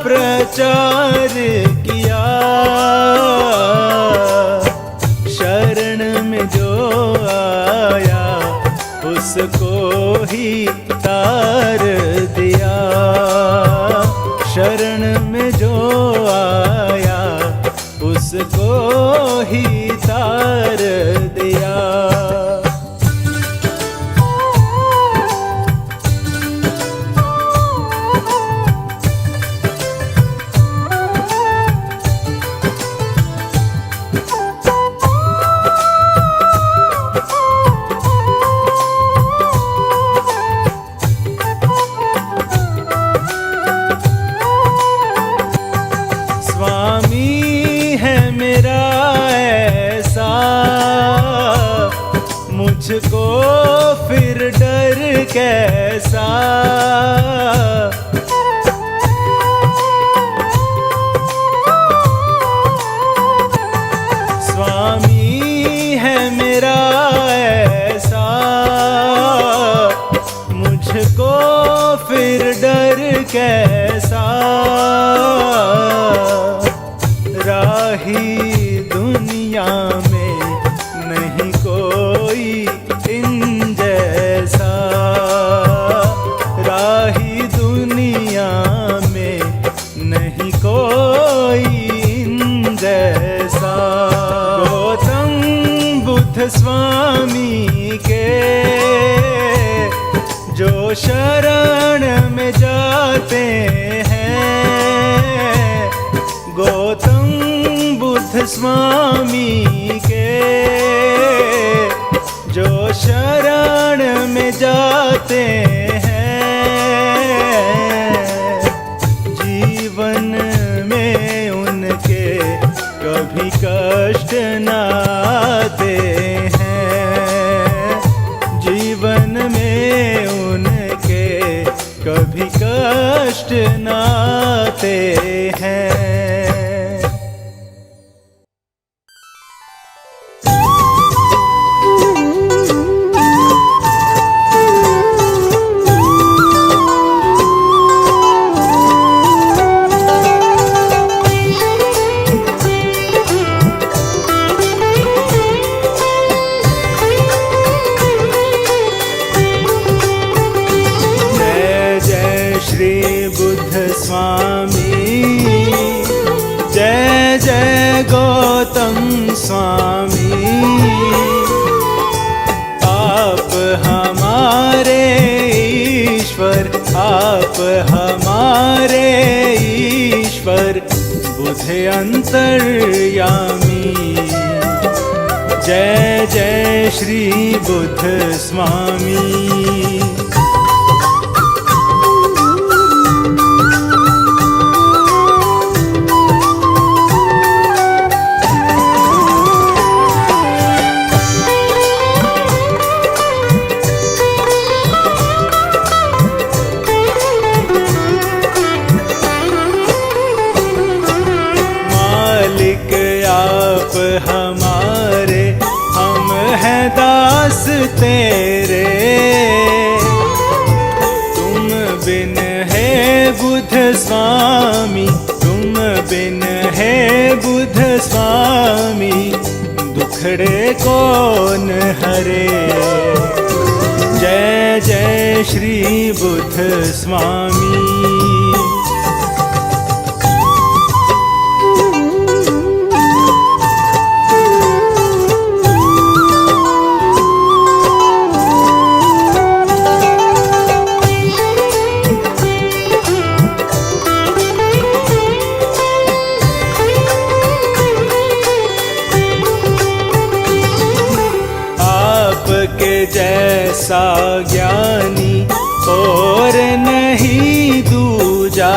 प्रचार किया। शरण में जो आया उसको ही तार दिया। शरण में जो आया उसको ही तार दिया। मुझको फिर डर कैसा। स्वामी है मेरा ऐसा, मुझको फिर डर कैसा। राही दुनिया में नहीं कोई इन जैसा। राही दुनिया में नहीं कोई इन जैसा। गौतम बुद्ध स्वामी के जो शरण में जाते हैं गौतम बुद्ध स्वामी के, जो शरण में जाते हैं जीवन में उनके कभी कष्ट न आते हैं, जीवन में उनके कभी कष्ट न आते हैं। जय जय गौतम स्वामी, आप हमारे ईश्वर, आप हमारे ईश्वर बुद्ध अंतर्यामी। जय जय श्री बुद्ध स्वामी। हमारे हम हैं दास तेरे, तुम बिन है बुद्ध स्वामी, तुम बिन है बुद्ध स्वामी दुखड़े कौन हरे। जय जय श्री बुद्ध स्वामी। जैसा ज्ञानी और नहीं दूजा,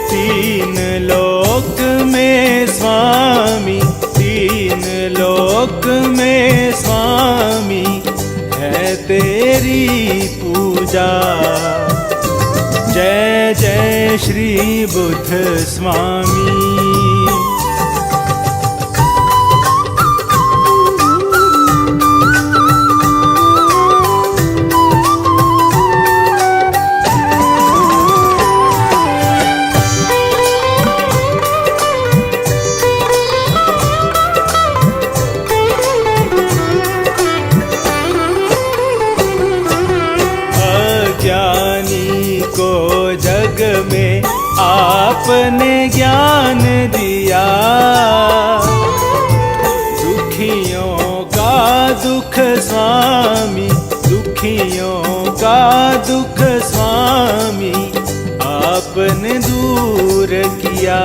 तीन लोक में स्वामी, तीन लोक में स्वामी है तेरी पूजा। जय जय श्री बुद्ध स्वामी। जग में आपने ज्ञान दिया, दुखियों का दुख स्वामी, दुखियों का दुख स्वामी आपने दूर किया।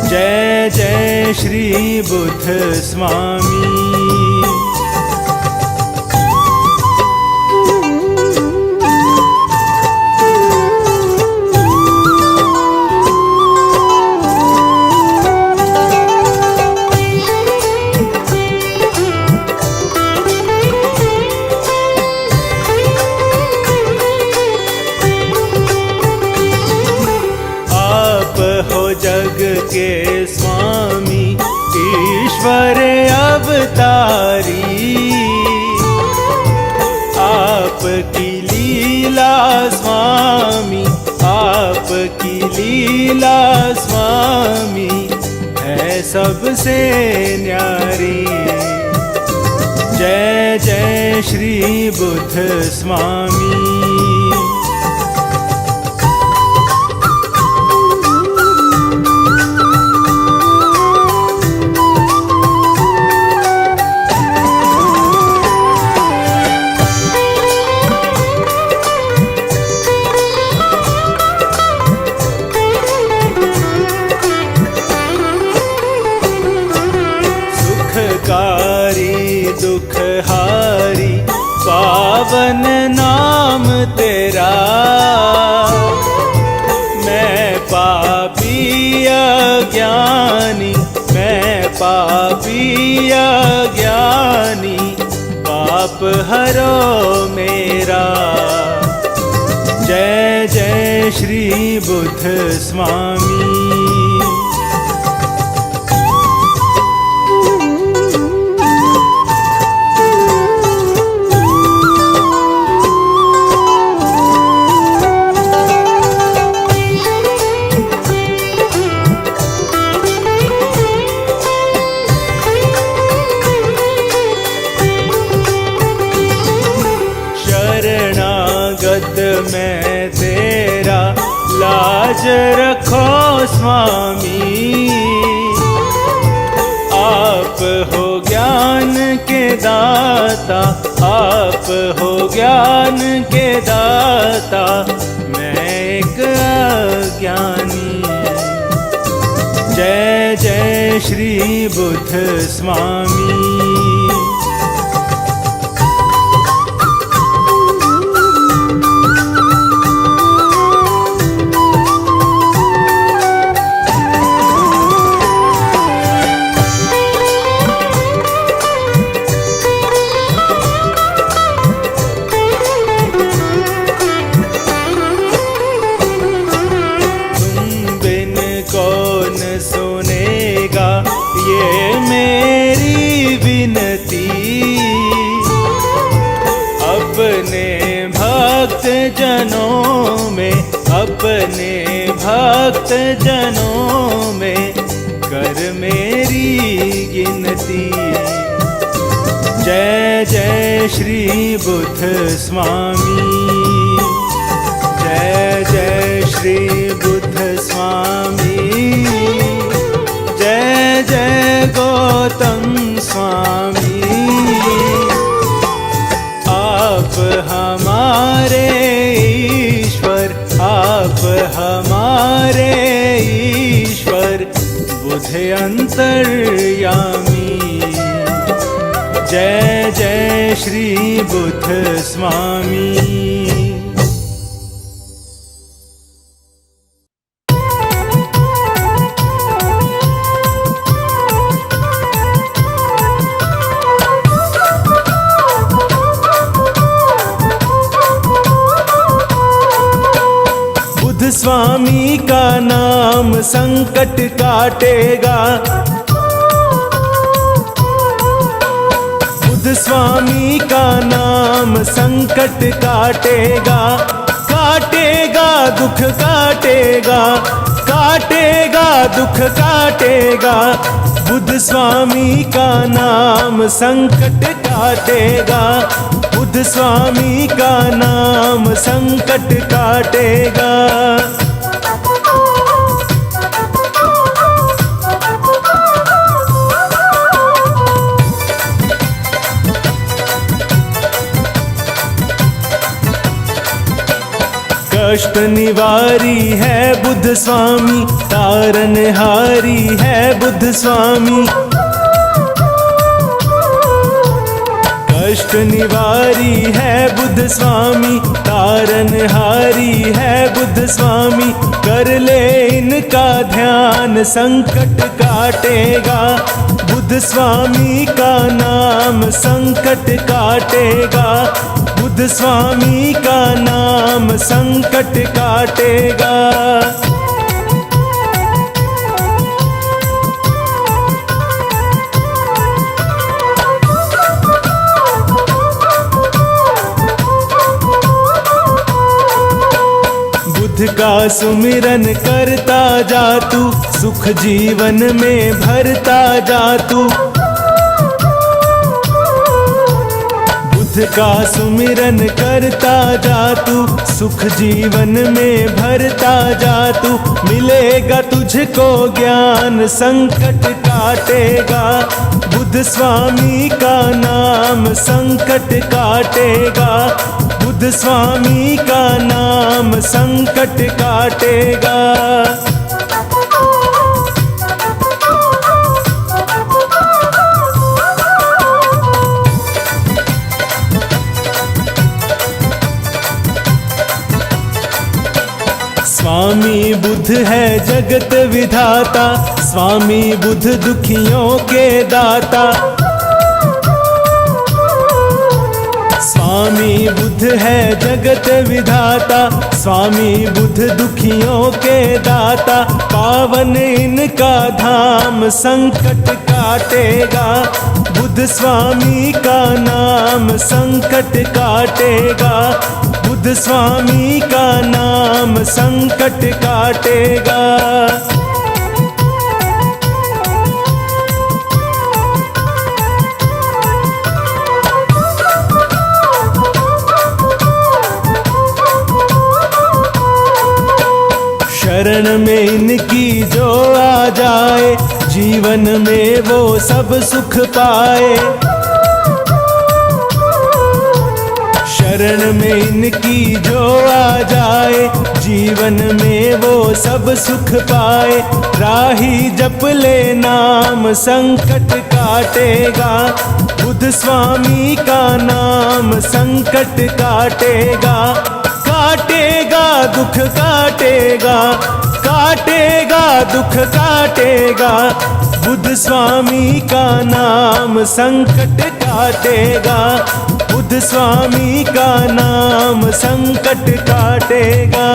जय जय श्री बुद्ध स्वामी। जग के स्वामी ईश्वर अवतारी, आपकी लीला स्वामी, आपकी लीला स्वामी है सबसे न्यारी। जय जय श्री बुद्ध स्वामी। अज्ञानी, पाप हरो मेरा। जय जय श्री बुद्ध स्वामी। मैं तेरा लाज रखो स्वामी। आप हो ज्ञान के दाता, आप हो ज्ञान के दाता, मैं एक अज्ञानी। जय जय श्री बुद्ध स्वामी। जनों में, अपने भक्त जनों में कर मेरी गिनती। जय जय श्री बुद्ध स्वामी। जय जय श्री बुद्ध स्वामी। जय जय गौतम स्वामी। आप हमारे ईश्वर, आप हमारे ईश्वर, बुद्ध अंतर्यामी। जय जय श्री बुद्ध स्वामी। स्वामी का नाम संकट काटेगा। बुद्ध स्वामी का नाम संकट काटेगा। काटेगा दुख काटेगा, काटेगा दुख काटेगा। बुद्ध स्वामी का नाम संकट काटेगा। बुद्ध स्वामी का नाम संकट काटेगा। कष्ट निवारी है बुद्ध स्वामी, तारनहारी है बुद्ध स्वामी। कष्ट निवारी है बुद्ध स्वामी, तारनहारी है बुद्ध स्वामी। कर ले इनका ध्यान संकट काटेगा। बुद्ध स्वामी का नाम संकट काटेगा। बुद्ध स्वामी का नाम संकट काटेगा। बुद्ध का सुमिरन करता जा तू, सुख जीवन में भरता जा तू। बुद्ध का सुमिरन करता जा तू, सुख जीवन में भरता जा तू। मिलेगा तुझको ज्ञान संकट काटेगा। बुद्ध स्वामी का नाम संकट काटेगा। बुद्ध स्वामी का नाम संकट काटेगा। स्वामी बुद्ध है जगत विधाता, स्वामी बुद्ध दुखियों के दाता। स्वामी बुद्ध है जगत विधाता, स्वामी बुद्ध दुखियों के दाता। पावन इनका धाम संकट काटेगा, बुद्ध स्वामी का नाम संकट काटेगा, बुद्ध स्वामी का नाम संकट काटेगा। शरण में इनकी जो आ जाए, जीवन में वो सब सुख पाए। शरण में इनकी जो आ जाए, जीवन में वो सब सुख पाए। राही जप ले नाम संकट काटेगा, बुद्ध स्वामी का नाम संकट काटेगा। काटेगा दुख काटेगा, काटेगा दुख काटेगा, बुद्ध स्वामी का नाम संकट काटेगा, बुद्ध स्वामी का नाम संकट काटेगा।